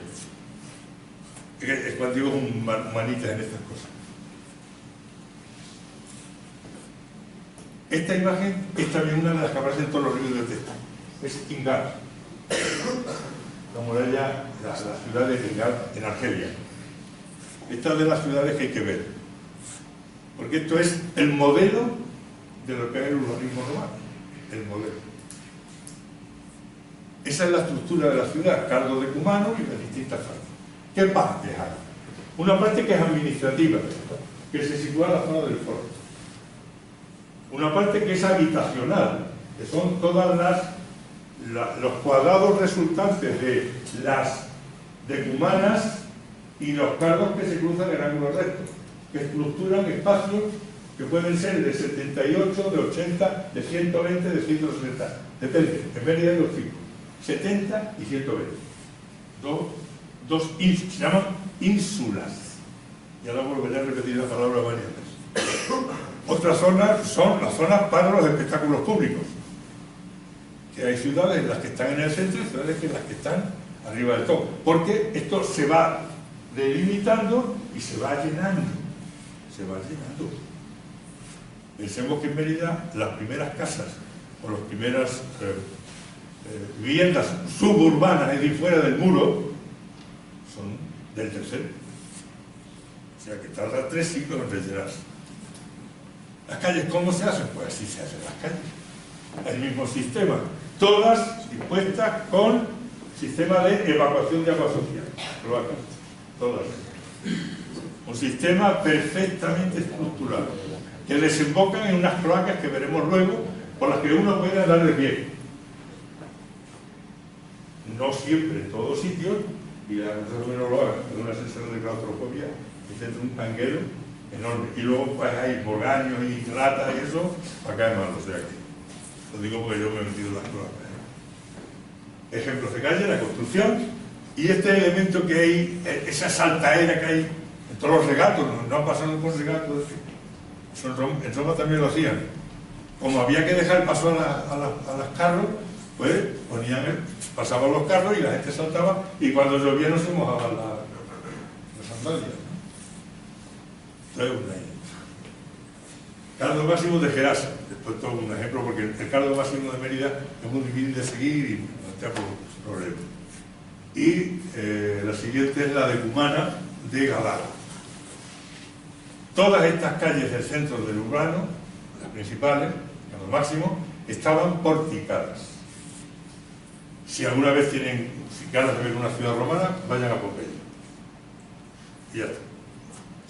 es cuando digo humanitas en estas cosas. Esta imagen es también una de las que aparece en todos los libros de texto. Es Tingar, la muralla, la ciudad de Tingar en Argelia. Esta es de las ciudades que hay que ver, porque esto es el modelo de lo que es el urbanismo romano, el modelo. Esa es la estructura de la ciudad, cargo decumano y de distintas partes. ¿Qué partes hay? Una parte que es administrativa, que se sitúa en la zona del foro. Una parte que es habitacional, que son todas los cuadrados resultantes de las decumanas y los cargos que se cruzan en ángulo recto, que estructuran espacios que pueden ser de 78, de 80, de 120, de 160. Depende, en Mérida hay 2 tipos, 70 y 120. Se llaman ínsulas. Y ahora volveré a repetir la palabra varias veces. Otras zonas son las zonas para los espectáculos públicos, que hay ciudades en las que están en el centro y ciudades en las que están arriba del todo, porque esto se va delimitando y se va llenando. Pensemos que en Mérida las primeras casas o las primeras viviendas suburbanas, es decir, fuera del muro, son del tercero. O sea que tarda 3 siglos en rellenarse. Las calles, ¿cómo se hacen? Pues así se hacen las calles. El mismo sistema, todas dispuestas con sistema de evacuación de agua social, cloacas, todas. Un sistema perfectamente estructurado, que desembocan en unas cloacas que veremos luego, por las que uno puede andar de pie. No siempre en todos sitios, y la profesora no lo haga, con una sensación de claustrofobia, y dentro de un canguero enorme. Y luego pues hay morgaños y ratas y eso, para caer mal, o sea que lo digo porque yo me he metido en las cloacas. Ejemplos de calle, la construcción, y este elemento que hay, esa saltaera que hay en todos los regatos, no han pasado por regatos, eso en Roma también lo hacían. Como había que dejar el paso a las carros, pues pasaban los carros y la gente saltaba, y cuando llovía no se mojaban las sandalias. Entonces, Cardo Máximo de Gerasa, después todo un ejemplo, porque el Cardo Máximo de Mérida es muy difícil de seguir y plantea problemas. Y la siguiente es la de Cumana de Gadara. Todas estas calles del centro del urbano, las principales, Cardo Máximo, estaban porticadas. Si alguna vez tienen ganas de ver una ciudad romana, vayan a Pompeya. Y ya está.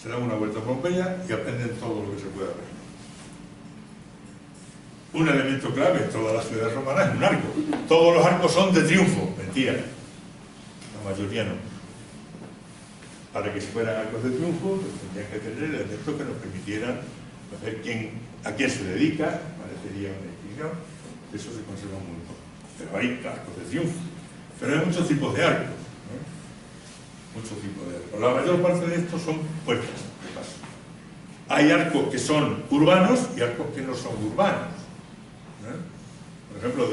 Se dan una vuelta a Pompeya y aprenden todo lo que se pueda ver. Un elemento clave en todas las ciudades romanas es un arco. Todos los arcos son de triunfo. Mentira. La mayoría no. Para que si fueran arcos de triunfo, pues tendrían que tener elementos que nos permitieran ver a quién se dedica, parecería una descripción. Eso se conserva muy poco. Pero hay arcos de triunfo. Pero hay muchos tipos de arcos. Muchos tipos de arcos. La mayor parte de estos son puertas de paso. Hay arcos que son urbanos y arcos que no son urbanos. Por ejemplo,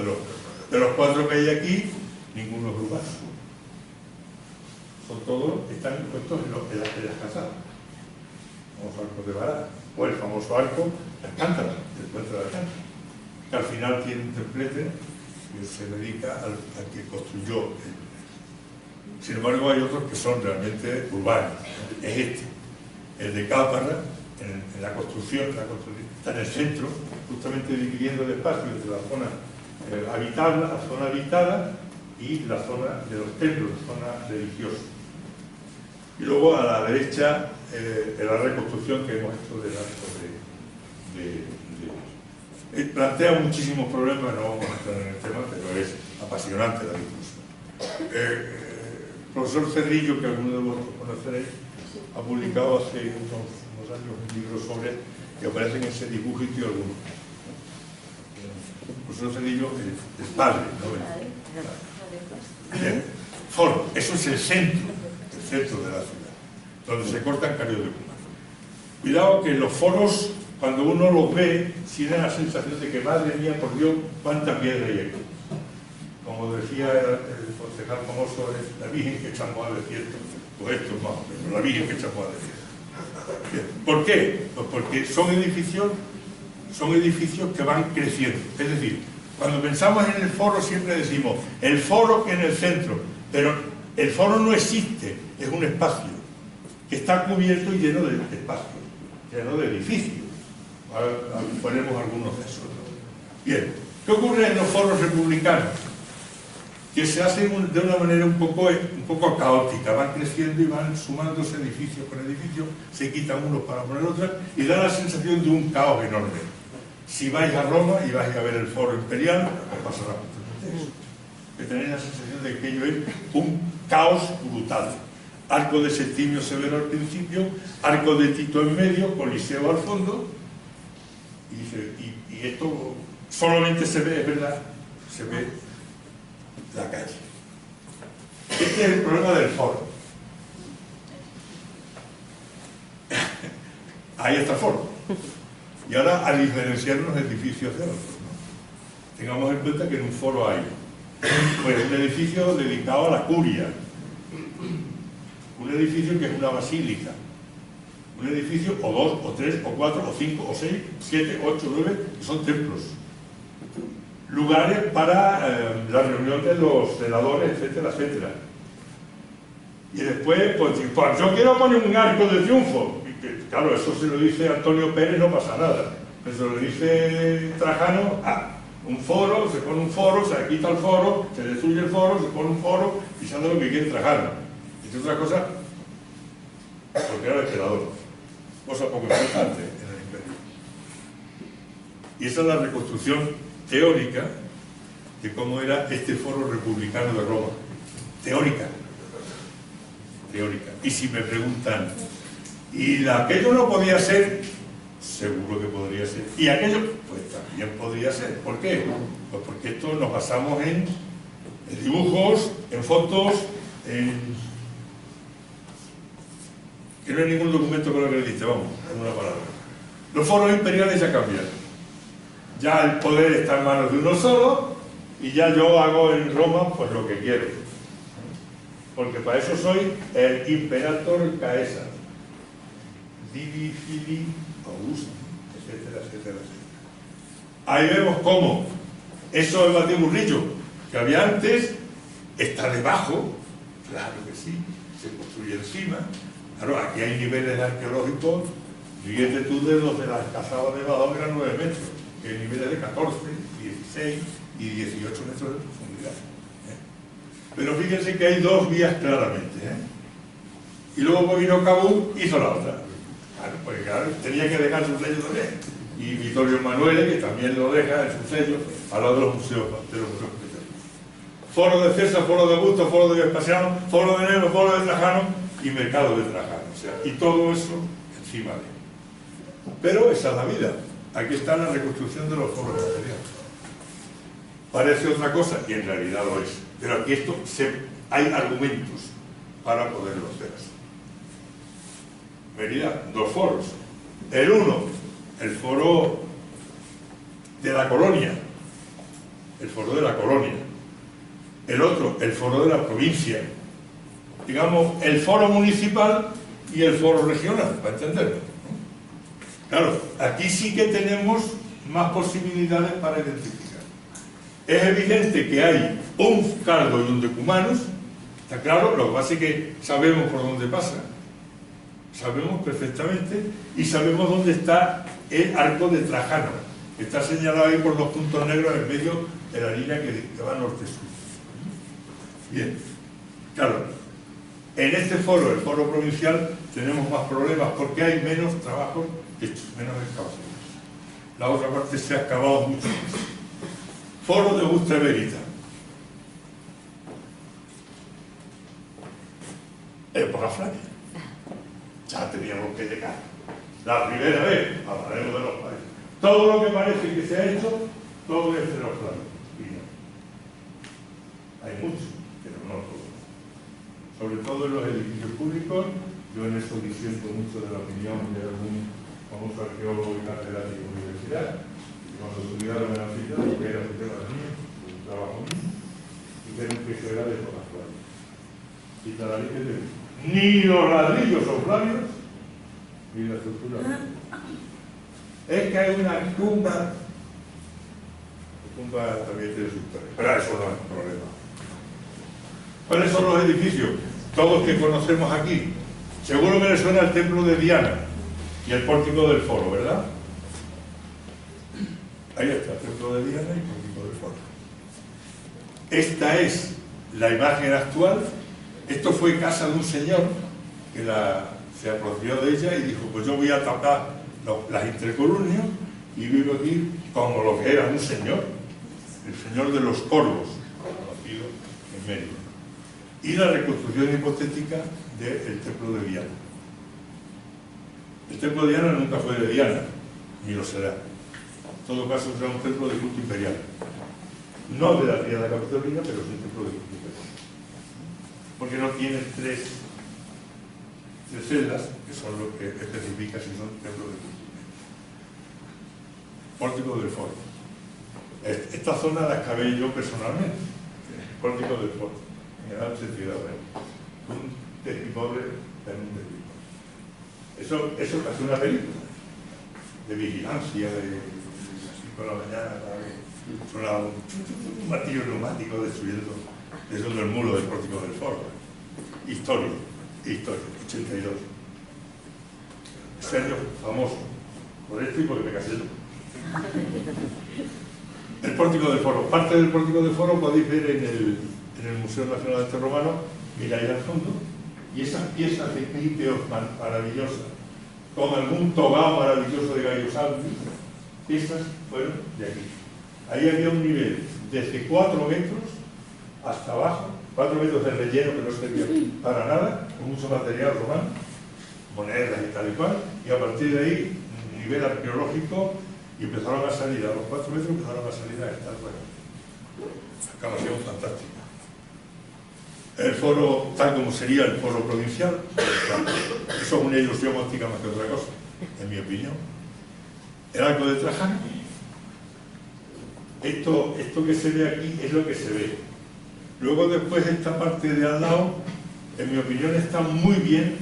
de los 4 que hay aquí, ninguno es urbano. Son todos, están puestos en las casadas. El famoso arco de Bará, o el famoso arco de Alcántara, del puente de Alcántara, que al final tiene un templete que se dedica al que construyó. Sin embargo, hay otros que son realmente urbanos. Es este, el de Cáparra, en la construcción, está en el centro, justamente dividiendo el espacio entre la zona habitable, la zona habitada y la zona de los templos, la zona religiosa. Y luego a la derecha, la reconstrucción que hemos hecho del arco plantea muchísimos problemas, no vamos a entrar en el tema, pero es apasionante la discusión. El profesor Cerrillo, que algunos de vosotros conoceréis, ha publicado hace unos años un libro sobre que aparecen en ese dibujo y algunos. El profesor Cerrillo es padre, ¿no? Bien. Foro, eso es el centro de la ciudad, donde se cortan Cario de Cumana. Cuidado que los foros, cuando uno los ve, sí da la sensación de que, madre mía, por Dios, cuánta piedra hay aquí. Como decía el concejal famoso, es la Virgen que echamos al desierto. Pues esto es más o menos, la Virgen que echamos al desierto. ¿Por qué? Pues porque son edificios que van creciendo. Es decir, cuando pensamos en el foro siempre decimos, el foro que en el centro, pero el foro no existe, es un espacio que está cubierto y lleno de espacios, lleno de edificios. Ahora ponemos algunos de esos. Bien, ¿qué ocurre en los foros republicanos? Que se hacen de una manera un poco caótica, van creciendo y van sumándose edificios con edificios, se quitan unos para poner otros y da la sensación de un caos enorme. Si vais a Roma y vais a ver el foro imperial, os pasará justamente eso. Que tenéis la sensación de que aquello es un caos brutal. Arco de Septimio Severo al principio, arco de Tito en medio, Coliseo al fondo, y esto solamente se ve, es verdad, se ve la calle. Este es el problema del foro. Ahí está el foro. Y ahora a diferenciar unos edificios de otros, ¿no? Tengamos en cuenta que en un foro hay pues, un edificio dedicado a la curia, un edificio que es una basílica, un edificio o dos, o tres, o cuatro, o cinco, o seis, 7, 8, 9, que son templos. Lugares para la reunión de los senadores, etcétera, etcétera. Y después, pues yo quiero poner un arco de triunfo. Y que, claro, eso se lo dice Antonio Pérez, no pasa nada. Pero se lo dice Trajano, un foro, se pone un foro, se quita el foro, se destruye el foro, se pone un foro y se hace lo que quiere Trajano. Y otra cosa, porque era el emperador. Cosa poco importante en el imperio. Y esa es la reconstrucción teórica de cómo era este foro republicano de Roma. Teórica. Y si me preguntan, ¿y aquello no podía ser? Seguro que podría ser. ¿Y aquello? Pues también podría ser. ¿Por qué? Pues porque esto nos basamos en dibujos, en fotos, en... que no hay ningún documento que lo acredite, vamos, en una palabra. Los foros imperiales ya cambiaron. Ya el poder está en manos de uno solo y ya yo hago en Roma pues lo que quiero. Porque para eso soy el Imperator Caesar, Divi Fili Augustus, etcétera, etcétera, etcétera. Ahí vemos cómo eso del batiburrillo que había antes está debajo, claro que sí, se construye encima. Claro, aquí hay niveles arqueológicos, fíjate tú de los de las cazadas de Badajoz eran 9 metros, que hay niveles de 14, 16 y 18 metros de profundidad. Pero fíjense que hay dos vías claramente, y luego vino Cabú y hizo la otra. Claro, porque claro, tenía que dejar su sello también. Y Vittorio Emanuele, que también lo deja en su sello, al lado de los museos especiales. Foro de César, foro de Augusto, foro de Vespasiano, foro de Nero, foro de Trajano y mercado de Trajano. O sea, y todo eso encima de él. Pero esa es la vida. Aquí está la reconstrucción de los foros imperiales. Parece otra cosa, y en realidad lo es. Pero aquí hay argumentos para poderlo hacer así. Mérida, 2 foros. El uno, el foro de la colonia. El foro de la colonia. El otro, el foro de la provincia. Digamos, el foro municipal y el foro regional, para entenderlo, ¿no? Claro, aquí sí que tenemos más posibilidades para identificar. Es evidente que hay un cardo y un decumanus, está claro, lo que pasa es que sabemos por dónde pasa, sabemos perfectamente, y sabemos dónde está el arco de Trajano, que está señalado ahí por los puntos negros en medio de la línea que va norte-sur. Bien, claro, en este foro, el foro provincial, tenemos más problemas porque hay menos trabajos hechos, menos excavaciones. La otra parte se ha excavado mucho más. Foro de Augusta Verita. Época Flavia. Ya teníamos que llegar. La primera vez, hablaremos de los Flavios. Todo lo que parece que se ha hecho, todo es de los Flavios. Y no. Hay mucho, pero no todo. Sobre todo en los edificios públicos, yo en eso disiento mucho de la opinión de algún famoso arqueólogo y catedrático de la universidad. Cuando estudiaron en la ciudad, lo que era el tema de niños, un trabajo mío, dijeron que eso era de todas Flavias. Y cada vez que te digo, ni los ladrillos son Flavios, ni la estructura. Es que hay una tumba. La tumba también tiene su historia, pero eso no es un problema. ¿Cuáles son los edificios? Todos que conocemos aquí. Seguro que les suena el templo de Diana y el pórtico del foro, ¿verdad? Ahí está, el templo de Diana y el pórtico del foro. Esta es la imagen actual. Esto fue casa de un señor que se apropió de ella y dijo, pues yo voy a tapar las intercolumnias y vivo aquí como lo que era un señor, el señor de los Corvos, conocido en Mérida. Y la reconstrucción hipotética del templo de Diana. El templo de Diana nunca fue de Diana, ni lo será. En todo caso será un templo de culto imperial. No de la Triada Capitolina, pero es un templo de culto imperial. Porque no tiene tres celdas, que son lo que especifica si son templos de culto imperial. pórtico del foro. Esta zona la excavé yo personalmente, el pórtico del foro, en el año 82, un despiporre en un despiporre. Eso hace una película de vigilancia, de 5 de la mañana, suena un martillo neumático destruyendo el muro del pórtico del foro. Historia, 82. Ese año famoso, por esto y porque me casé yo. El pórtico del foro. Parte del pórtico del foro podéis ver en el Museo Nacional de Arte Romano, mira ahí al fondo, y esas piezas de clipeos maravillosas, con algún togado maravilloso de Gallo Salvi, esas fueron de aquí. Ahí había un nivel desde 4 metros hasta abajo, 4 metros de relleno que no servía para nada, con mucho material romano, monedas y tal y cual, y a partir de ahí, nivel arqueológico, y empezaron a salir, a los 4 metros empezaron a salir a estas excavación fantástica. El foro, tal como sería el foro provincial, eso es una ilusión óptica más que otra cosa, en mi opinión. El arco de Trajano, esto que se ve aquí es lo que se ve. Luego después esta parte de al lado, en mi opinión está muy bien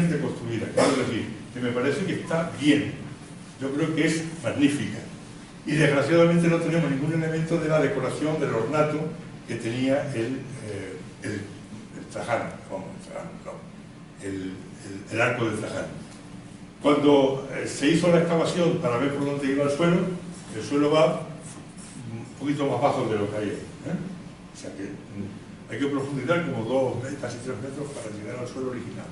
reconstruida. Quiero decir, que me parece que está bien. Yo creo que es magnífica. Y desgraciadamente no tenemos ningún elemento de la decoración, del ornato que tenía el Trajano, el arco de Trajano. Cuando se hizo la excavación para ver por dónde iba el suelo va un poquito más bajo de lo que hay ahí. O sea que hay que profundizar como 2, casi 3 metros para llegar al suelo original.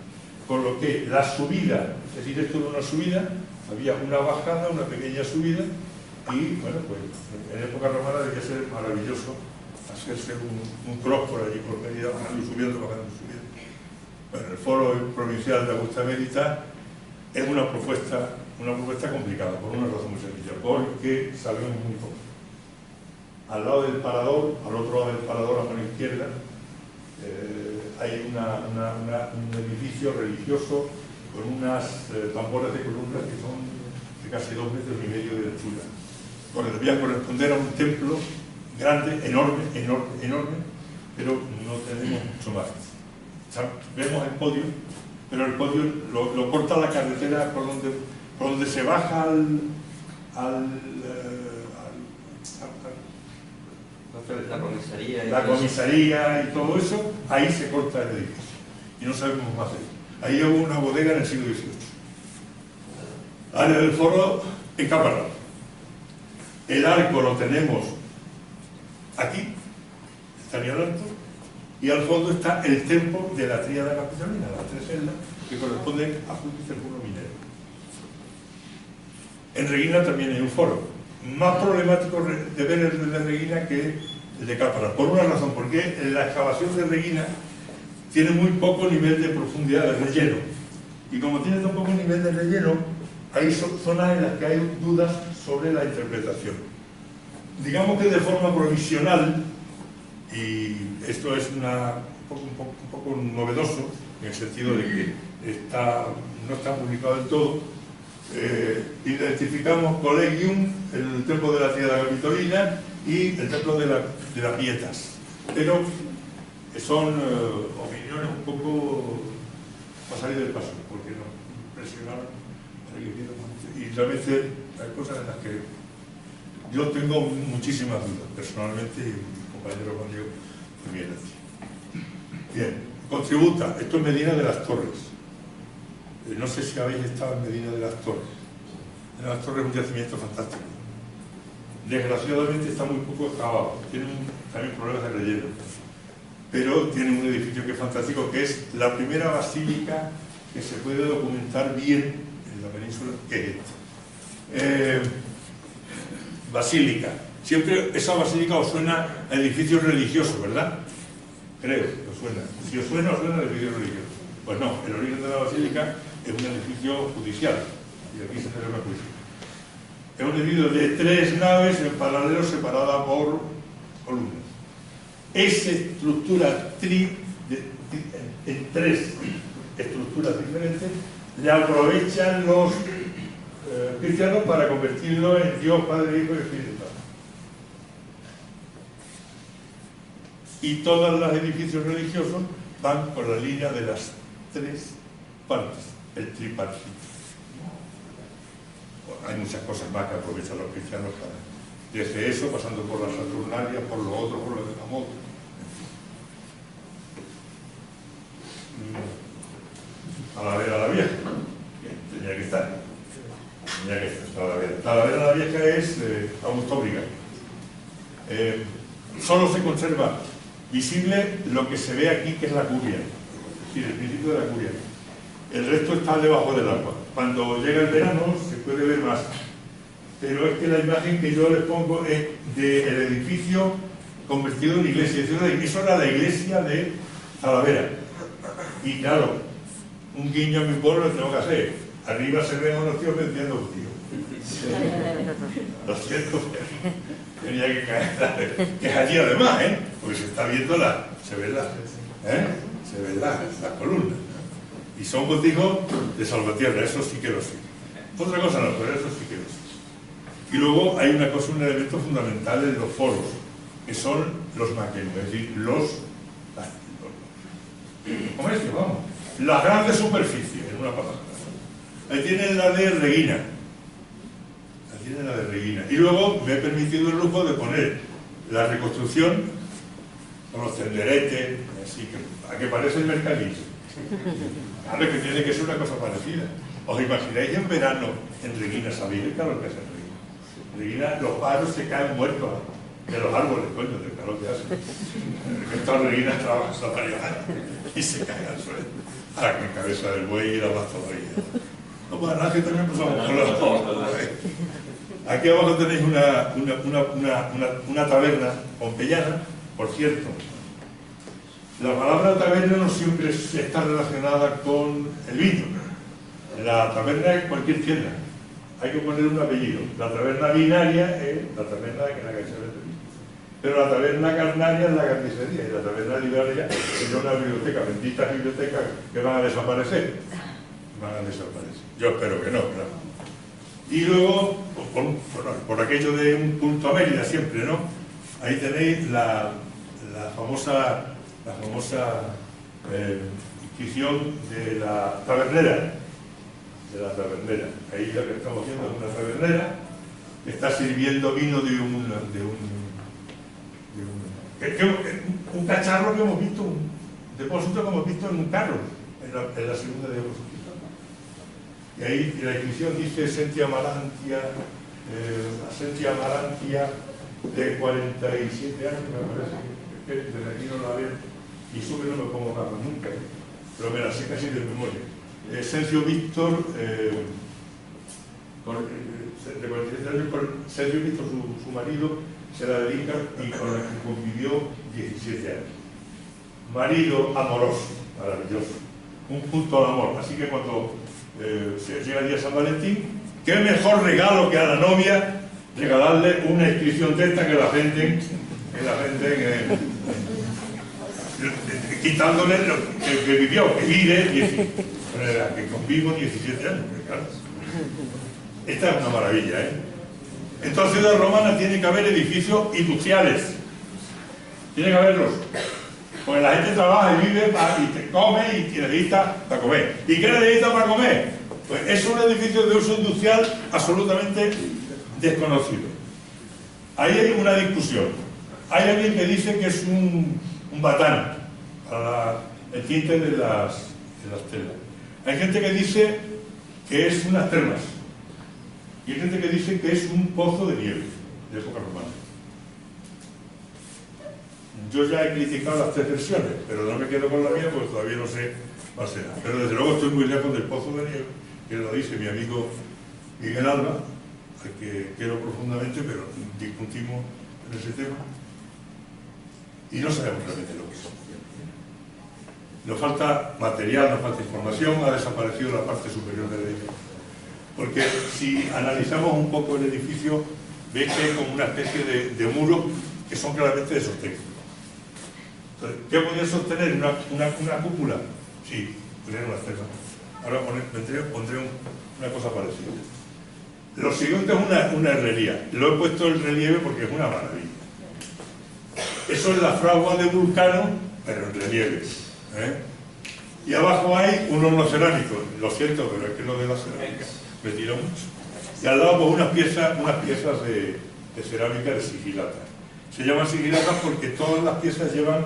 Con lo que la subida, es decir, esto era una subida, había una bajada, una pequeña subida, y bueno, pues en época romana debía ser maravilloso hacerse un cross por allí, por Mérida, bajando y subiendo, bajando y subiendo. Bueno, el foro provincial de Augusta Mérida es una propuesta complicada, por una razón muy sencilla, porque sabemos muy poco. Al lado del parador, al otro lado del parador, a mano izquierda, hay un edificio religioso con unas tambores de columnas que son de casi 2,5 metros de altura, porque debía corresponder a un templo grande, enorme, pero no tenemos mucho más. O sea, vemos el podio, pero el podio lo corta la carretera por donde se baja la comisaría y todo eso, ahí se corta el edificio y no sabemos más de él. Ahí hubo una bodega en el siglo XVIII. Área del foro encaparado. El arco lo tenemos aquí, estaría el alto, y al fondo está el templo de la tríada capitalina, las 3 celdas que corresponden a Júpiter Puro Minero. En Reguina también hay un foro, más problemático de ver el de Reguina que el de Cápara, por una razón, porque la excavación de Reguina tiene muy poco nivel de profundidad de relleno, y como tiene tan poco nivel de relleno, hay zonas en las que hay dudas sobre la interpretación. Digamos que de forma provisional, y esto es un poco novedoso, en el sentido de que no está publicado del todo, identificamos Collegium, el templo de la Tríada Capitolina y el templo de la Pietas, pero son opiniones un poco para salir del paso, porque nos presionaron y realmente hay cosas en las que yo tengo muchísimas dudas personalmente, y mi compañero Juan Diego también así. Bien, contributa, esto es Medina de las Torres. No sé si habéis estado en Medina de las Torres. En las Torres es un yacimiento fantástico. Desgraciadamente está muy poco excavado, tiene también problemas de relleno, pero tiene un edificio que es fantástico, que es la primera basílica que se puede documentar bien en la península, que es esta. Basílica. Siempre esa basílica os suena a edificio religioso, ¿verdad? Creo que os suena. Si os suena a edificio religioso. Pues no, el origen de la basílica es un edificio judicial, y aquí se celebra juicio. Es un edificio de 3 naves en paralelo separada por columnas. Esa estructura en 3 estructuras diferentes le aprovechan los cristiano para convertirlo en Dios, Padre, Hijo y Espíritu Santo. Y todos los edificios religiosos van por la línea de las tres partes, el tripartito. Bueno, hay muchas cosas más que aprovechan los cristianos para, desde eso, pasando por la Saturnalia, por lo otro, por lo de la moda. Talavera la Vieja, tenía que estar. Talavera la Vieja es Augusto Briga. Solo se conserva visible lo que se ve aquí, que es la curia, es decir, el principio de la curia. El resto está debajo del agua. Cuando llega el verano se puede ver más. Pero es que la imagen que yo les pongo es del edificio convertido en iglesia. Eso era la iglesia de Talavera. Y claro, un guiño a mi pueblo lo tengo que hacer. Arriba se ven a unos tíos vendiendo un tío. Lo siento, tenía que caer. Que es allí además, porque se está viendo se ven las columnas. Y son botijos de Salvatierra, eso sí que lo sé. Otra cosa no, pero eso sí que lo sé. Y luego hay una cosa, un elemento fundamental en los foros, que son los maquenos, es decir, ¿cómo es que vamos? Las grandes superficies, en una palabra. Ahí tienen la de Reguina. Y luego me he permitido el lujo de poner la reconstrucción con los tenderetes, así que, a que parece el mercadillo. Claro que tiene que ser una cosa parecida. ¿Os imagináis en verano en Reguina? ¿Sabéis claro que es en Reguina? En Reguina los pájaros se caen muertos de los árboles, coño, del calor que hacen. Estas Reguinas trabajan hasta varios años y se caen al suelo. Ahora con cabeza del buey y la más todavía. No pasa nada, que también pasamos con los dos. Aquí abajo tenéis una taberna pompeyana, por cierto. La palabra taberna no siempre está relacionada con el vino. La taberna es cualquier tienda. Hay que poner un apellido. La taberna binaria es la taberna que es la que se vende vino. Pero la taberna carnaria es la carnicería. Y la taberna literaria es una biblioteca. Benditas bibliotecas que van a desaparecer. Yo espero que no, claro. Y luego, por aquello de un punto a Mérida siempre, ¿no? Ahí tenéis la famosa inscripción de la tabernera. Ahí lo que estamos viendo es una tabernera que está sirviendo vino de un cacharro que hemos visto, un depósito que hemos visto en un carro, en la segunda diapositiva. Y ahí la inscripción dice Sentia Amarantia, de 47 años, me parece, que desde aquí no la veo, y sube no me pongo gafas nunca, pero me la sé casi de memoria. Sergio Víctor, de 47 años, Sergio Víctor, su marido, se la dedica y con la que convivió 17 años. Marido amoroso, maravilloso, un punto al amor. Así que cuando llega el día de San Valentín, qué mejor regalo que a la novia regalarle una inscripción de esta que la venden quitándole lo que vivió, que vive, que convivo 17 años. Claro. Esta es una maravilla, En toda ciudad romana tiene que haber edificios industriales. Tiene que haberlos. Porque la gente trabaja y vive y te come y necesita para comer. ¿Y qué necesita para comer? Pues es un edificio de uso industrial absolutamente desconocido. Ahí hay una discusión. Hay alguien que dice que es un batán para el tinte de las telas. Hay gente que dice que es unas termas. Y hay gente que dice que es un pozo de nieve de época romana. Yo ya he criticado las tres versiones, pero no me quedo con la mía porque todavía no sé cuál será. Pero desde luego estoy muy lejos del pozo de nieve, que lo dice mi amigo Miguel Alba, al que quiero profundamente, pero discutimos en ese tema. Y no sabemos realmente lo que es. Nos falta material, nos falta información, ha desaparecido la parte superior del edificio. Porque si analizamos un poco el edificio, veis que hay como una especie de muros que son claramente de sostén. Entonces, ¿qué podría sostener una cúpula? Sí, poner unas telas. Ahora pondré una cosa parecida. Lo siguiente es una herrería. Lo he puesto en relieve porque es una maravilla. Eso es la fragua de Vulcano, pero en relieve. Y abajo hay un horno cerámico. Lo siento, pero es que lo de la cerámica me tiró mucho. Y al lado pues unas piezas de cerámica de sigilata. Se llaman sigilatas porque todas las piezas llevan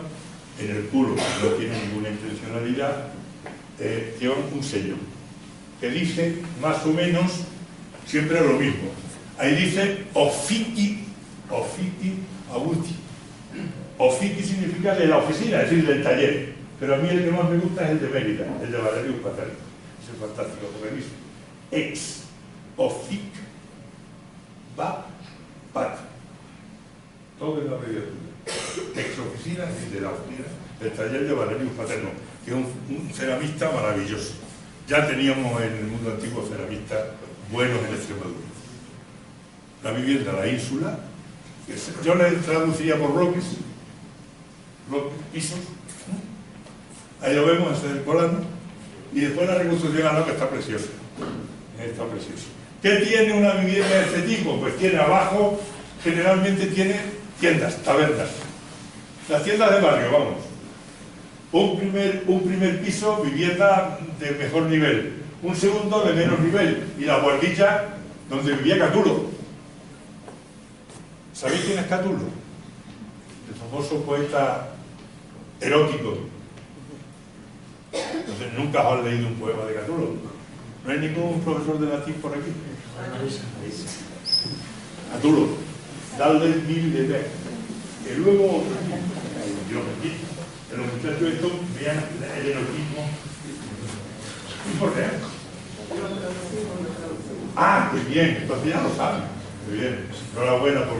en el culo, no tienen ninguna intencionalidad, llevan un sello que dice más o menos siempre lo mismo. Ahí dice Offici Abuti. Offici significa de la oficina, es decir, del taller. Pero a mí el que más me gusta es el de Mérida, el de Valerius Patari. Es fantástico, porque dice ex offic va pat. Todo en la abreviatura. Ex oficina y de la oficina del taller de Valerius Paterno, que es un ceramista maravilloso. Ya teníamos en el mundo antiguo ceramistas buenos en Extremadura. La vivienda, la ínsula, yo le traduciría por bloques, pisos. Ahí lo vemos, ese es el Colano. Y después la reconstrucción al lado, que está preciosa. Está preciosa. ¿Qué tiene una vivienda de este tipo? Pues tiene abajo, generalmente tiene tiendas, tabernas. Las tiendas de barrio, vamos. Un primer piso, vivienda de mejor nivel. Un segundo de menos nivel. Y la guardilla donde vivía Catulo. ¿Sabéis quién es Catulo? El famoso poeta erótico. Entonces, nunca os leído un poema de Catulo. ¿No hay ningún profesor de latín por aquí? Catulo, dale mil de ver. Que luego, Dios me quita, que los muchachos estos vean el erotismo. ¿Y por qué? Ah, qué bien, entonces ya lo saben. Muy bien, enhorabuena por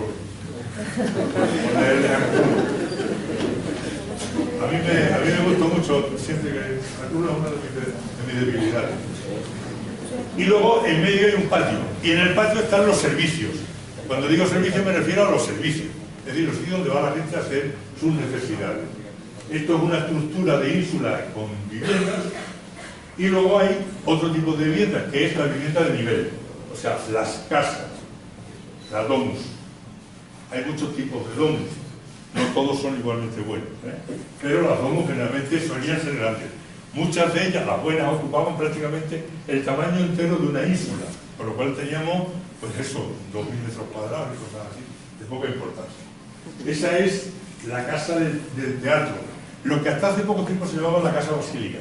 leerles a Catulo. A mí me gustó mucho, siempre que Catulo es una de mis debilidades. Y luego en medio hay un patio, y en el patio están los servicios. Cuando digo servicios me refiero a los servicios, es decir, los sitios donde va la gente a hacer sus necesidades. Esto es una estructura de ínsula con viviendas, y luego hay otro tipo de viviendas, que es la vivienda de nivel, o sea, las casas, la domus. Hay muchos tipos de domus, no todos son igualmente buenos, pero las domus generalmente solían ser grandes. Muchas de ellas, las buenas, ocupaban prácticamente el tamaño entero de una ínsula, por lo cual teníamos, pues eso, 2.000 metros cuadrados y cosas así, de poca importancia. Esa es la casa del teatro, lo que hasta hace poco tiempo se llamaba la Casa Basílica,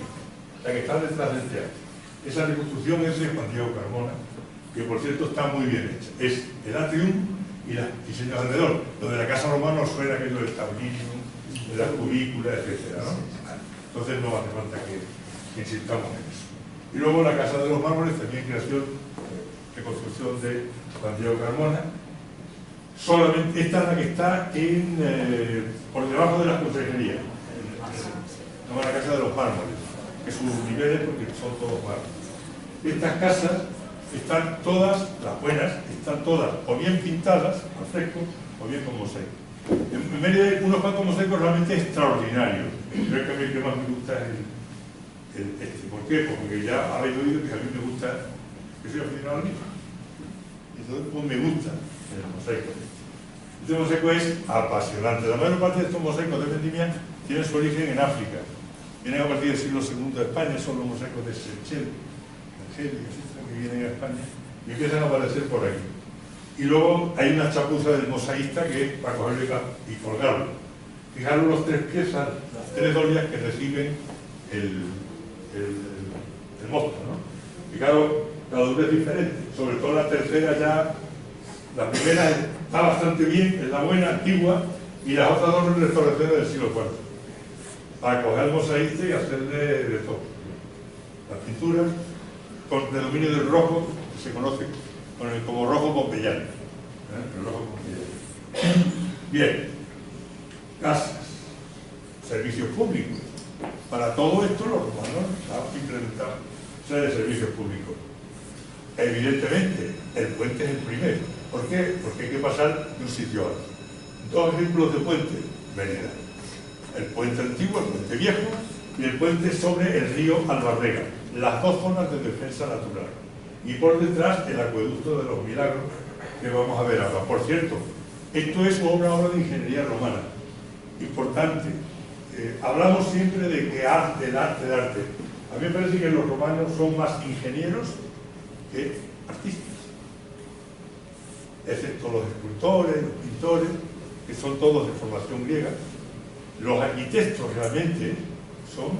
la que está detrás del teatro. Esa reconstrucción es de Juan Diego Carmona, que por cierto está muy bien hecha. Es el atrium y los diseños alrededor. Lo de la Casa Romana nos suena aquello del tablillo, de las cubículas, etc., ¿no? Entonces no hace falta que insistamos en eso. Y luego la Casa de los Mármoles, también creación de construcción de Juan Diego Carmona. Solamente esta es la que está por debajo de las consejerías. No, la Casa de los Mármoles, que sus niveles, porque son todos mármoles. Estas casas están todas, las buenas, están todas o bien pintadas al fresco o bien con mosaico. En medio de unos cuantos mosaicos realmente extraordinarios. Creo que a mí el que más me gusta es este. ¿Por qué? Porque ya habéis oído que a mí me gusta, que soy aficionado al libro. Entonces, pues me gusta el mosaico. Este mosaico es apasionante. La mayor parte de estos mosaicos de vendimia tienen su origen en África. Vienen a partir del siglo II de España, son los mosaicos de Seychelles, Argelia, etc., que vienen a España y empiezan a aparecer por aquí. Y luego hay una chapuza del mosaísta que es para cogerlo y colgarlo. Fijaros los tres piezas, las tres dolias que reciben el mosto, ¿no? Fijaros, la dura es diferente, sobre todo la tercera ya, la primera está bastante bien, es la buena, antigua, y las otras dos son restauraciones del siglo IV. Para coger el mosaísta y hacerle de todo. Las pinturas con predominio del rojo, que se conoce como rojo pompeyano. El rojo pompeyano. Bien. Casas. Servicios públicos. Para todo esto los romanos han implementado serie de servicios públicos. Evidentemente, el puente es el primero. ¿Por qué? Porque hay que pasar de un sitio a otro. Dos ejemplos de puente. Mérida. El puente antiguo, el puente viejo, y el puente sobre el río Albarrega. Las dos zonas de defensa natural. y por detrás el acueducto de los Milagros, que vamos a ver ahora. Por cierto, esto es una obra de ingeniería romana, importante. Hablamos siempre de que arte, el arte, el arte. A mí me parece que los romanos son más ingenieros que artistas, excepto los escultores, los pintores, que son todos de formación griega. Los arquitectos realmente son,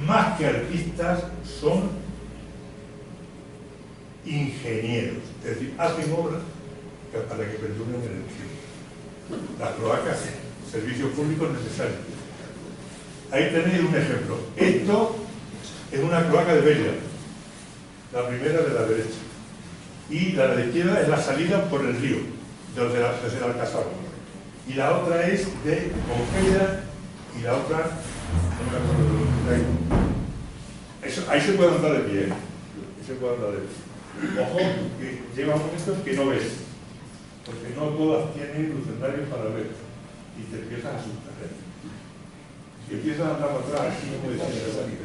más que artistas, son ingenieros, es decir, hacen obras para que perduren en el tiempo. Las cloacas, servicios públicos necesarios. Ahí tenéis un ejemplo. Esto es una cloaca de Bella, la primera de la derecha, y la de la izquierda es la salida por el río, desde el Alcázar, y la otra es de Conquera, y la otra no me acuerdo de ahí. Ahí se puede andar de pie, ¿eh? Ahí se puede andar de pie. Ojo, que llega un momento en que no ves, porque no todas tienen lucernarios para ver, y te empiezas a asustar, ¿eh? Si empiezas a andar para atrás, así como decía,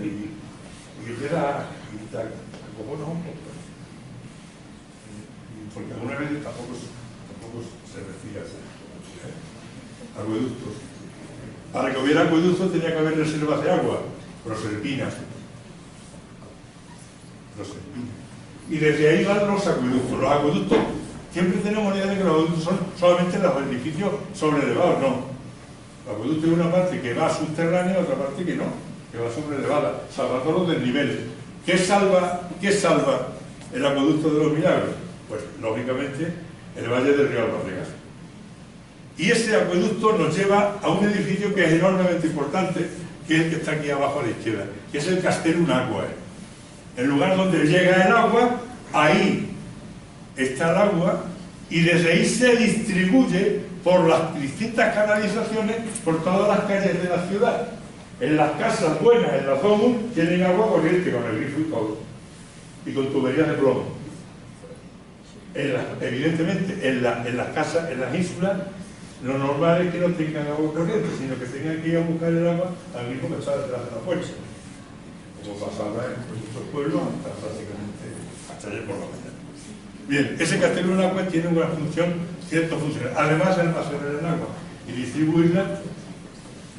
y empiezas a gritar, como no, porque algunas veces tampoco se respira así. Acueductos. Para que hubiera acueductos tenía que haber reservas de agua, Proserpina. Y desde ahí van los acueductos. Los acueductos, siempre tenemos la idea de que los acueductos son solamente los edificios sobreelevados, no. El acueducto es una parte que va subterránea y otra parte que no, que va sobreelevada, salvando los desniveles. ¿Qué salva el acueducto de los Milagros? Pues, lógicamente, el valle del río Albarracas. Y ese acueducto nos lleva a un edificio que es enormemente importante, que es el que está aquí abajo a la izquierda, que es el Castellum Aquae. El lugar donde llega el agua, ahí está el agua, y desde ahí se distribuye por las distintas canalizaciones por todas las calles de la ciudad. En las casas buenas, en la zona, tienen agua corriente con el grifo y todo, y con tuberías de plomo. Evidentemente, en las casas, en las islas, lo normal es que no tengan agua corriente, sino que tengan que ir a buscar el agua al grifo que está detrás de la puerta, como pasaba en muchos pueblos hasta prácticamente hasta ayer por la mañana. Bien, ese Castellum Aquae tiene una función, ciertas funciones. Además de almacenar el agua y distribuirla,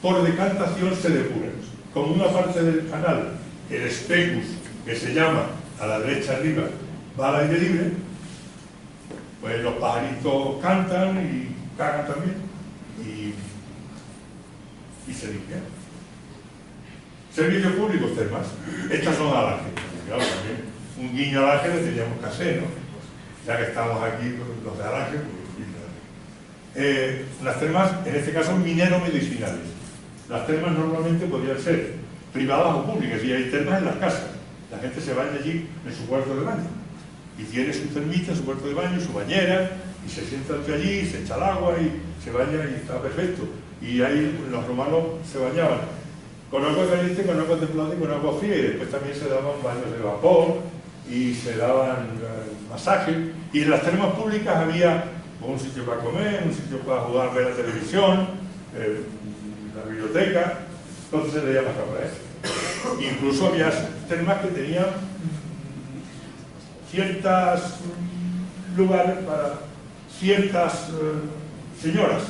por decantación se depura. Como una parte del canal, el Specus, que se llama a la derecha arriba, va al aire libre, pues los pajaritos cantan y cagan también y se limpian. Servicios públicos, termas. Estas son alanges. Claro, también un guiño al ángel le teníamos que hacer, ¿no? Ya que estamos aquí, los de Alange, las termas, en este caso, minero-medicinales. Las termas normalmente podrían ser privadas o públicas, y hay termas en las casas. La gente se baña allí en su cuarto de baño, y tiene su termita, su cuarto de baño, su bañera, y se sienta allí, se echa el agua, y se baña, y está perfecto. Y ahí los romanos se bañaban con agua caliente, con agua templada y con agua fría, y después también se daban baños de vapor, y se daban masajes, y en las termas públicas había un sitio para comer, un sitio para jugar, ver la televisión, la biblioteca, entonces se le llama ahora, Incluso había termas que tenían ciertos lugares para ciertas señoras,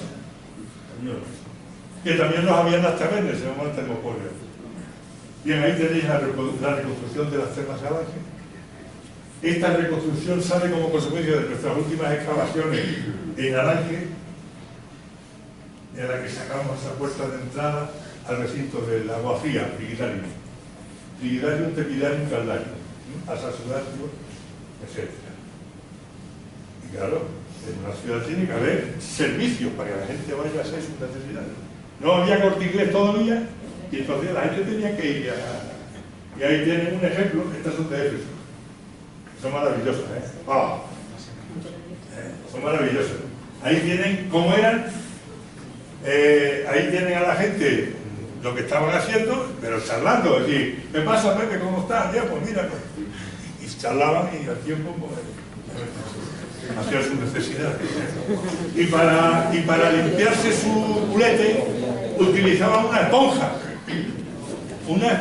que también los había en las tabernas, se llamaban termopolios. Bien, ahí tenéis la reconstrucción de las termas de Alange. Esta reconstrucción sale como consecuencia de nuestras últimas excavaciones en Alange, en la que sacamos esa puerta de entrada al recinto del agua fría, Frigidarium. Frigidarium, Tepidarium, Caldarium, Asasunatio, etc. Y claro, en una ciudad tiene que haber servicios para que la gente vaya a hacer sus necesidades. No había Corte Inglés todavía, y entonces la gente tenía que ir a... Y ahí tienen un ejemplo, estas son de Éfeso. Son maravillosas, son maravillosas. Ahí tienen cómo eran, ahí tienen a la gente lo que estaban haciendo, pero charlando, es decir, ¿qué pasa, Pepe? ¿Cómo estás? Ya, pues mira, pues. Y charlaban y al tiempo pues, hacían sus necesidades. Y para limpiarse su culete utilizaban una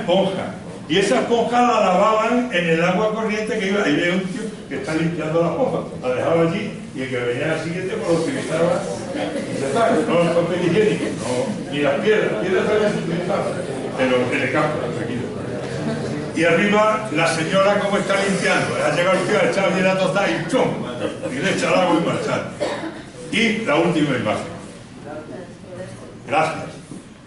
esponja. Y esa esponja la lavaban en el agua corriente que iba. Ahí ve un tío que está limpiando la esponja, la dejaba allí y el que venía al siguiente pues lo utilizaba. No el papel higiénico, no, ni las piedras también se utilizaban, pero en el campo, tranquilo. Y arriba la señora como está limpiando, ha llegado el tío a echar bien la tostada y ¡chum! Y le echa el agua y marchar. Y la última imagen. Gracias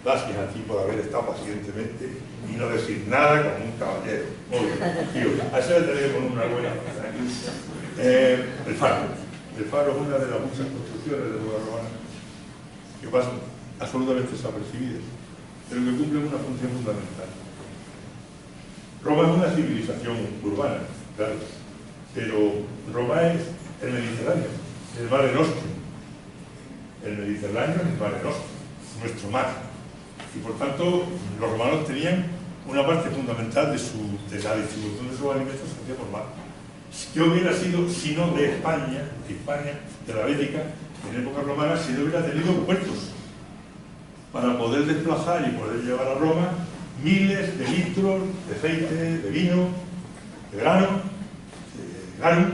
a ti por haber estado pacientemente y no decir nada como un caballero. Muy bien, tío, a eso le tenía que poner una buena cosa. El faro. El faro es una de las muchas construcciones de Boca Romana que pasan absolutamente desapercibidas, pero que cumplen una función fundamental. Roma es una civilización urbana, claro, pero Roma es el Mediterráneo, el Mare Nostrum. El Mediterráneo es el Mare Nostrum, nuestro mar. Y por tanto, los romanos tenían una parte fundamental de la distribución de sus alimentos se hacía por mar. ¿Qué hubiera sido si no de España, de la Bética, en época romana, si no hubiera tenido puertos para poder desplazar y poder llevar a Roma miles de litros de aceite, de vino, de grano, de garum,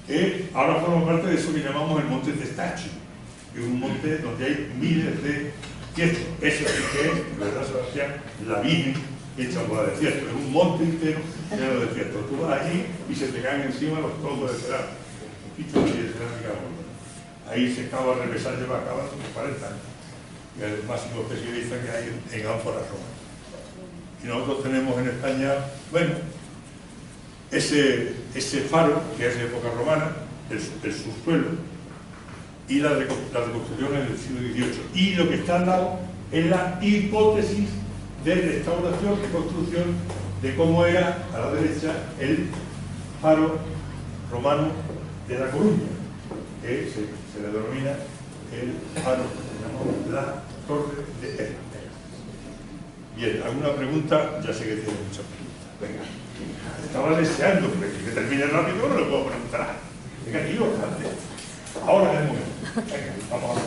que ahora forman parte de eso que llamamos el monte Testaccio, que es un monte donde hay miles de tiestos. Eso sí que es, ¿verdad, Sebastián? La Virgen hecha por la desierto. Es un monte entero lleno de desierto. Tú vas allí y se te caen encima los toldos de cerámica. Un poquito de cerámica. Ahí se acaba de repesar, lleva acabado 40 años. Y es el máximo especialista que hay en ánforas romanas. Y nosotros tenemos en España, bueno, ese faro, que es de época romana, el subsuelo, y la reconstrucción en el siglo XVIII. Y lo que está al lado es la hipótesis de restauración y construcción de cómo era, a la derecha, el faro romano de La Coruña, que se le denomina el faro, la Torre de Herrera. Bien, ¿alguna pregunta? Ya sé que tiene muchas preguntas. Venga, estaba deseando que termine rápido, no le puedo preguntar. Venga, tío, antes. Ahora es el momento. Venga, vamos a ver.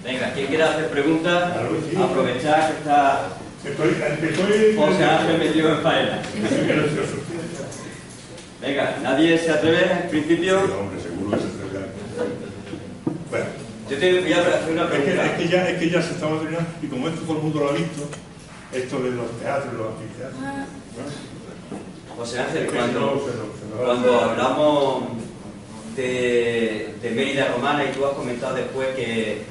Venga, quien quiera hacer preguntas, Claro que sí. aprovechar que está José Ángel metido en faena. Venga, nadie se atreve en principio. Sí, hombre, seguro que se atreve. Bueno, Yo te voy a hacer una pregunta. es que ya se estaba terminando, y como esto todo el mundo lo ha visto, esto de los teatros y los anfiteatros. José Ángel, Se nos cuando hablamos de Mérida romana, y tú has comentado después que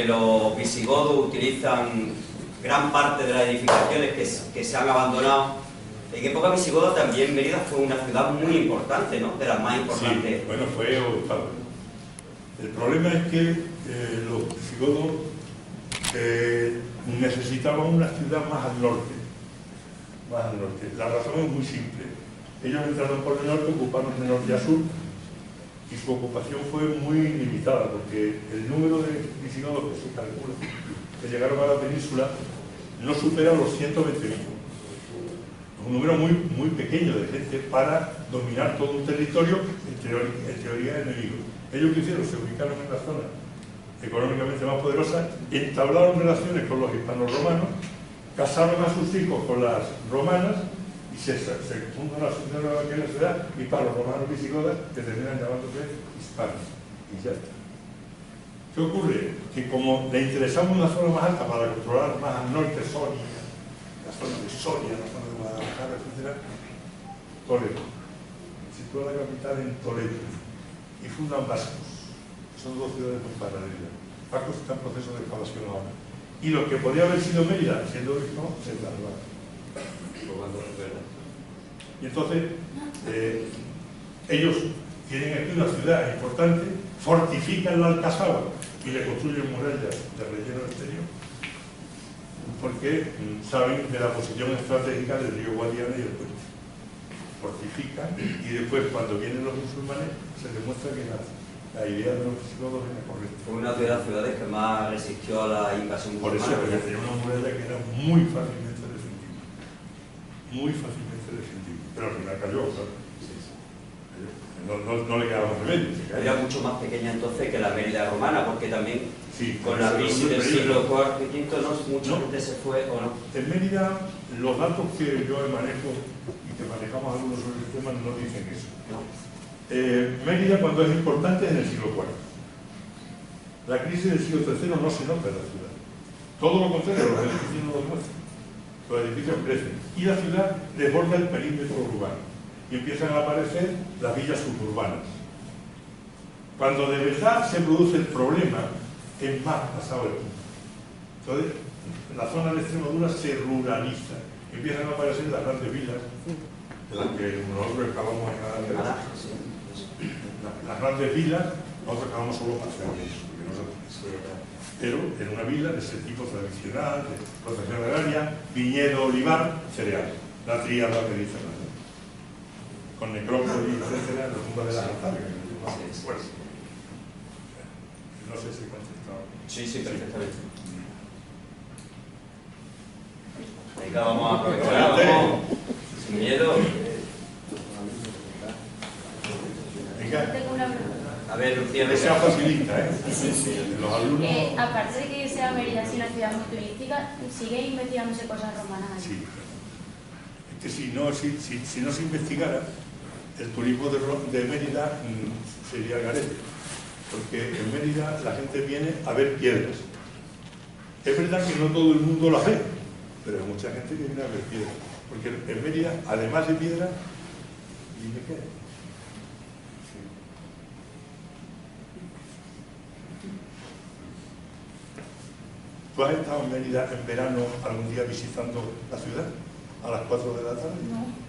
los visigodos utilizan gran parte de las edificaciones que se han abandonado. En época visigoda también Mérida fue una ciudad muy importante, ¿no? De las más importantes. Sí, bueno, fue octavo. El problema es que los visigodos necesitaban una ciudad más al norte. Más al norte. La razón es muy simple. Ellos entraron por el norte, ocuparon de norte a sur, y su ocupación fue muy limitada, porque el número de visigodos que se calcula que llegaron a la península no supera los 120.000. Un número muy pequeño de gente para dominar todo un territorio en teoría enemigo. Ellos que hicieron, se ubicaron en la zona económicamente más poderosa, entablaron relaciones con los hispanos-romanos, casaron a sus hijos con las romanas y se fundó la ciudad hispanos romanos visigodas, que terminan llamándose hispanos. Y ya está. ¿Qué ocurre? Que como le interesaba una zona más alta para controlar más al norte Soria, la zona de Soria, la zona de Guadalajara, etc., Toledo. Sitúa la capital en Toledo y fundan Vascos. Son dos ciudades muy paralelas. Vascos está en proceso de excavación ahora. Y lo que podía haber sido Mérida, siendo obispo, se traslada. Y entonces, ellos tienen aquí una ciudad importante, fortifican la Alcazaba y le construyen murallas de relleno exterior, porque saben de la posición estratégica del río Guadiana y el puente. Fortifican y después, cuando vienen los musulmanes, se demuestra que la idea de los visigodos era correcta. Fue una de las ciudades que más resistió a la invasión Por eso, musulmana. porque tenía una muralla que era muy fácilmente defendible. Muy fácilmente defendible. Pero al final cayó, claro. Cayó. no le quedaba remedio. Era mucho más pequeña entonces que la Mérida romana, porque también Sí, con la crisis del siglo IV y V, mucha gente se fue o no. En Mérida, los datos que yo manejo y que manejamos algunos sobre el tema no dicen eso. Mérida, cuando es importante, es en el siglo IV. La crisis del siglo III no se nota en la ciudad. Todo lo contrario, los edificios no lo muestran. Los edificios crecen. Y la ciudad desborda el perímetro urbano. Y empiezan a aparecer las villas suburbanas. Cuando de verdad se produce el problema, es más pasado el punto. Entonces, la zona de Extremadura se ruraliza. Empiezan a aparecer las grandes villas, de las que nosotros excavamos en cada las grandes villas, nosotros excavamos solo parcialmente, porque nosotros, pero en una vila de ese tipo tradicional, de protección agraria, viñedo, olivar, cereal. La tríada que dice la con necrópolis, etcétera, en el mundo de la altares. Bueno, no sé si he contestado. Sí, perfectamente. Venga, vamos a aprovechar, vamos. Sin miedo. Venga. Tengo una pregunta. A ver, Lucía, Que sea facilita, ¿eh? Los alumnos... Aparte de que sea Mérida así una ciudad muy turística, ¿sigue investigándose cosas romanas allí? Sí. Es que si no se investigara, el turismo de Mérida sería el garete. Porque en Mérida la gente viene a ver piedras. Es verdad que no todo el mundo las ve, pero hay mucha gente que viene a ver piedras. Porque en Mérida, además de piedras, dime qué hay. ¿Tú has estado en Mérida en verano algún día visitando la ciudad a las 4 de la tarde? No.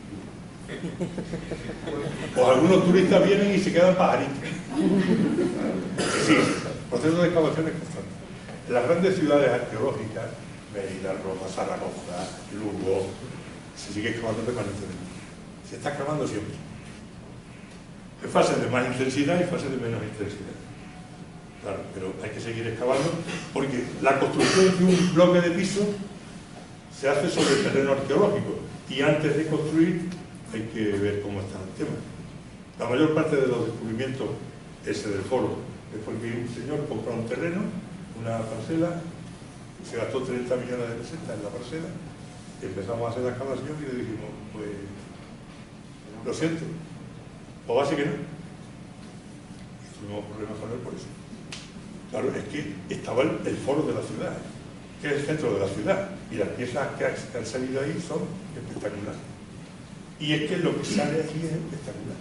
O algunos turistas vienen y se quedan pajaritos. Sí, proceso de excavación es constante. En las grandes ciudades arqueológicas, Mérida, Roma, Zaragoza, Lugo, se sigue excavando permanentemente. Se está excavando siempre. En fases de más intensidad y fases de menos intensidad. Claro, pero hay que seguir excavando porque la construcción de un bloque de piso se hace sobre el terreno arqueológico y antes de construir hay que ver cómo está el tema. La mayor parte de los descubrimientos, ese del foro, es porque un señor compró un terreno, una parcela, se gastó 30 millones de pesetas en la parcela, y empezamos a hacer la excavación y le dijimos, pues, lo siento, o base que no. Y tuvimos problemas con él por eso. Claro, es que estaba el foro de la ciudad, que es el centro de la ciudad, y las piezas que han salido ahí son espectaculares. Y es que lo que sale aquí es espectacular.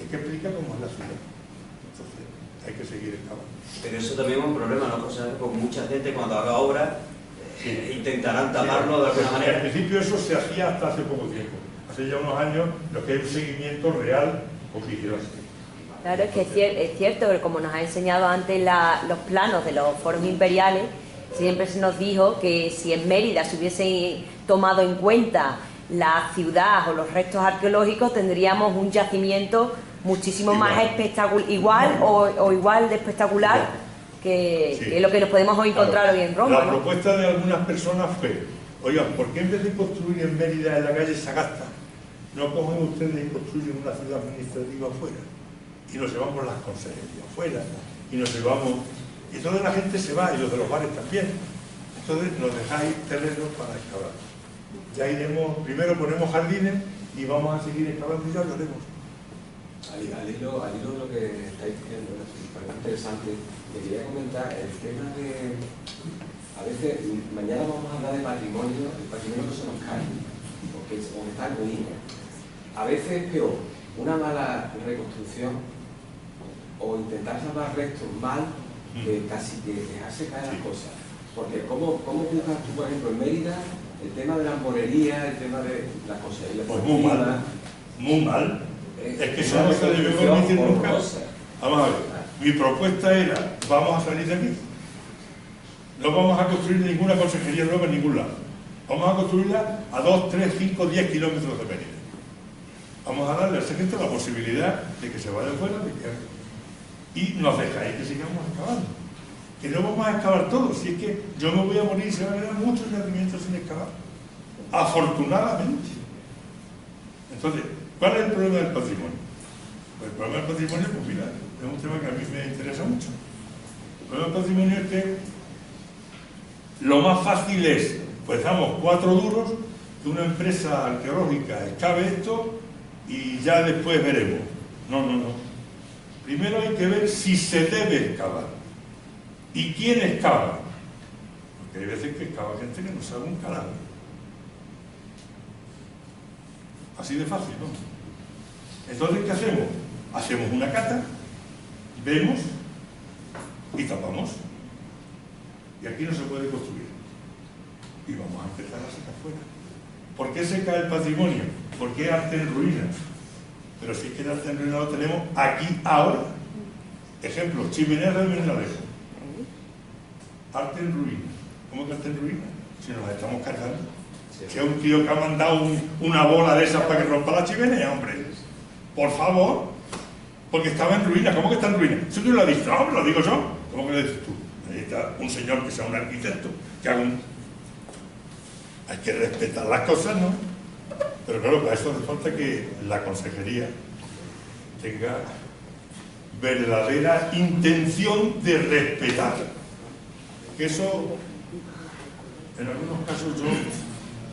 Es que explica cómo es la ciudad. Entonces, hay que seguir excavando. Pero eso también es un problema, ¿no? Porque mucha gente cuando haga obras intentarán taparlo de alguna manera. Al principio eso se hacía hasta hace poco tiempo. Hace ya unos años lo que hay un seguimiento real con vigilancia. Claro, es que es cierto, como nos ha enseñado antes los planos de los foros imperiales, siempre se nos dijo que si en Mérida se hubiese tomado en cuenta la ciudad o los restos arqueológicos, tendríamos un yacimiento muchísimo más espectacular, igual de espectacular que lo que nos podemos encontrar hoy en Roma. La propuesta de algunas personas fue, oigan, ¿por qué en vez de construir en Mérida, en la calle Sagasta, no cogen ustedes y construyen una ciudad administrativa afuera? Y nos llevamos las consejerías afuera, y nos llevamos... Y toda la gente se va, y los de los bares también. Entonces nos dejáis terrenos para excavar. Ya iremos, primero ponemos jardines y vamos a seguir excavando y ya lo haremos. Al hilo de lo que estáis diciendo, me parece interesante, te quería comentar el tema de... A veces, mañana vamos a hablar de patrimonio, el patrimonio no se nos cae, porque está en ruina. A veces es peor una mala reconstrucción o intentar salvar restos mal que casi que dejarse caer las cosas. Porque ¿cómo juzgas tú, por ejemplo, en Mérida, el tema de la morería, el tema de las cosas? Pues muy mal, muy mal. Es que eso no se debe permitir nunca. Vamos a ver, mi propuesta era, vamos a salir de aquí. No vamos a construir ninguna consejería nueva en ningún lado. Vamos a construirla a 2, 3, 5, 10 kilómetros de Mérida. Vamos a darle a esa gente la posibilidad de que se vaya fuera y nos dejáis que sigamos excavando. Que no vamos a excavar todo, si es que yo me voy a morir y se van a quedar muchos yacimientos sin excavar. Afortunadamente. Entonces, ¿cuál es el problema del patrimonio? Pues el problema del patrimonio, pues mira, es un tema que a mí me interesa mucho. El problema del patrimonio es que lo más fácil es, pues damos 4 duros, que una empresa arqueológica excave esto y ya después veremos. No, no, no. Primero hay que ver si se debe excavar. ¿Y quién excava? Porque hay veces que excava gente que no sabe un carajo. Así de fácil, ¿no? Entonces, ¿qué hacemos? Hacemos una cata, vemos y tapamos. Y aquí no se puede construir. Y vamos a empezar a sacar fuera. ¿Por qué se cae el patrimonio? ¿Por qué arte en ruinas? Pero si es que el arte en ruinas lo tenemos aquí, ahora. Ejemplo, chimeneas del Almendralejo. Arte en ruinas. ¿Cómo que arte en ruinas? Si nos la estamos cargando. Si es un tío que ha mandado una bola de esas para que rompa la chimenea, hombre. Por favor. Porque estaba en ruinas. ¿Cómo que está en ruinas? Si tú lo has dicho, no, lo digo yo. ¿Cómo que lo dices tú? Ahí está un señor que sea un arquitecto, que haga un... Hay que respetar las cosas, ¿no? Pero claro, para eso hace falta que la consejería tenga verdadera intención de respetar. Que eso, en algunos casos yo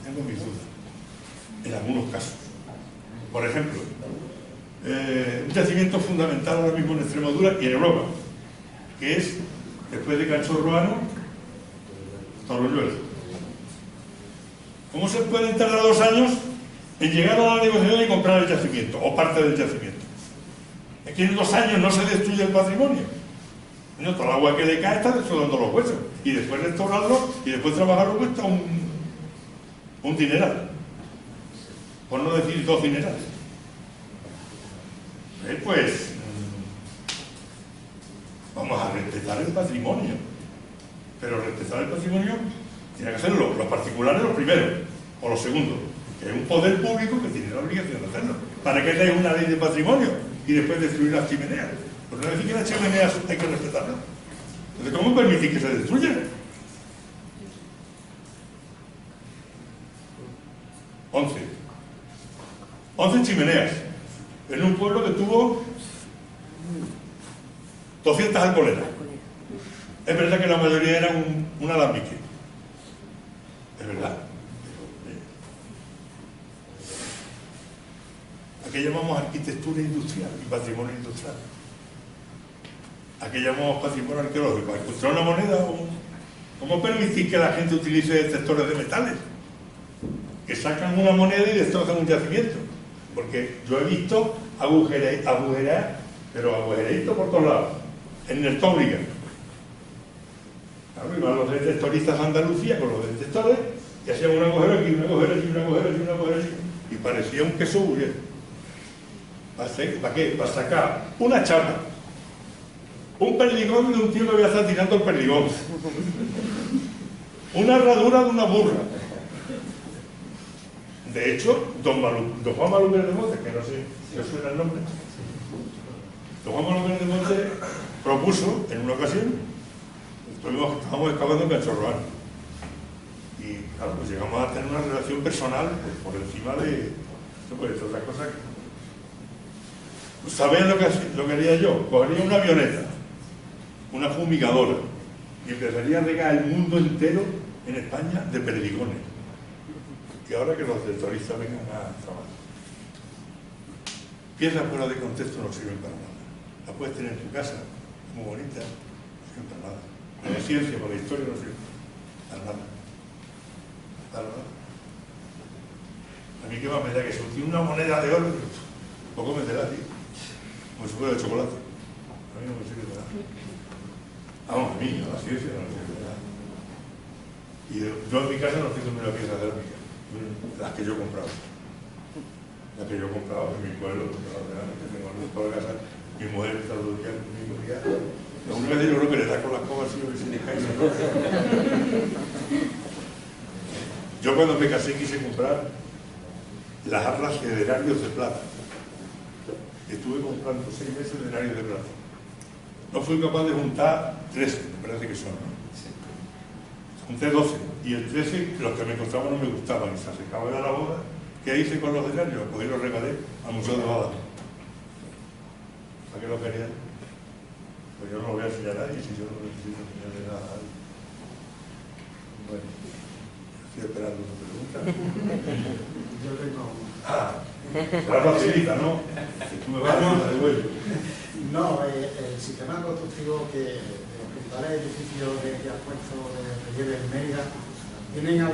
tengo mis dudas. En algunos casos. Por ejemplo, un yacimiento fundamental ahora mismo en Extremadura y en Europa, que es, después de Canchorroano, Torroñuelo. ¿Cómo se pueden tardar 2 años en llegar a la negociación y comprar el yacimiento, o parte del yacimiento? Es que en 2 años no se destruye el patrimonio. No, toda el agua que le cae está destrozando los huesos. Y después restaurarlo y después trabajarlo cuesta un dineral. Por no decir 2 dinerales. Pues vamos a respetar el patrimonio. Pero respetar el patrimonio tiene que hacerlo los particulares los primeros, o los segundos, que es un poder público que tiene la obligación de hacerlo. ¿Para qué hay una ley de patrimonio y después destruir las chimeneas? Pues no decir que las chimeneas hay que respetarlas. Entonces, ¿cómo permitir que se destruyan? 11 chimeneas en un pueblo que tuvo 200 alcoholeras. Es verdad que la mayoría eran un alambique. Es verdad. ¿A qué llamamos arquitectura industrial y patrimonio industrial? ¿A qué llamamos patrimonio arqueológico? ¿A encontrar una moneda? ¿Cómo permitir que la gente utilice detectores de metales? Que sacan una moneda y destrozan un yacimiento. Porque yo he visto agujerear, pero agujereito por todos lados. En el Tóbriga. Claro, iban los detectoristas a Andalucía con los detectores y hacían un agujero aquí, un agujero aquí, un agujero aquí, un agujero aquí. Y parecía un queso bullet. ¿Para qué? Para sacar una chapa, un perdigón de un tío que había estado tirando el perdigón, una herradura de una burra. De hecho, don Juan Maluquer de Monte, que no sé si os suena el nombre, don Juan Maluquer de Monte propuso en una ocasión, estábamos excavando en Canchorroano, y claro, pues llegamos a tener una relación personal pues, por encima de otras cosas. ¿Sabéis lo que haría yo? Cogería una avioneta, una fumigadora, y empezaría a regar el mundo entero en España de perdigones. Y ahora que los detectoristas vengan a trabajar. Piezas fuera de contexto no sirven para nada. La puedes tener en tu casa, muy bonita, no sirven para nada. Para la ciencia, para la historia no sirven para nada. Para nada. A mí qué más me da que si tiene una moneda de oro, poco me da, tío. Como si fuera de chocolate. A mí no me sirve de nada. Vamos, a mí, a la ciencia no me sirve de nada. Y yo en mi casa no tengo ni una pieza cerámica. Las que yo he comprado. Las que yo he comprado en mi pueblo, que tengo en toda la casa. Mi mujer está todo el día conmigo. La única vez yo creo que le da con las cosas y se le cae. Yo cuando me casé quise comprar las arras de denarios de plata. Estuve comprando 6 meses de denarios de plata. No fui capaz de juntar 13, me parece que son. Junté 12 y el 13, los que me costaban no me gustaban y se acercaba ya la boda. ¿Qué hice con los denarios? Pues los regalé al Museo de Badajoz. ¿Para qué lo querían? Pues yo no lo voy a enseñar a nadie si yo no necesito enseñarle nada a nadie. Bueno, estoy esperando una pregunta. Yo tengo... La facilita, ¿no? Si tú me vas a dar el vuelo. No, el sistema constructivo de los principales edificios que has puesto de relieve en Mérida tienen algo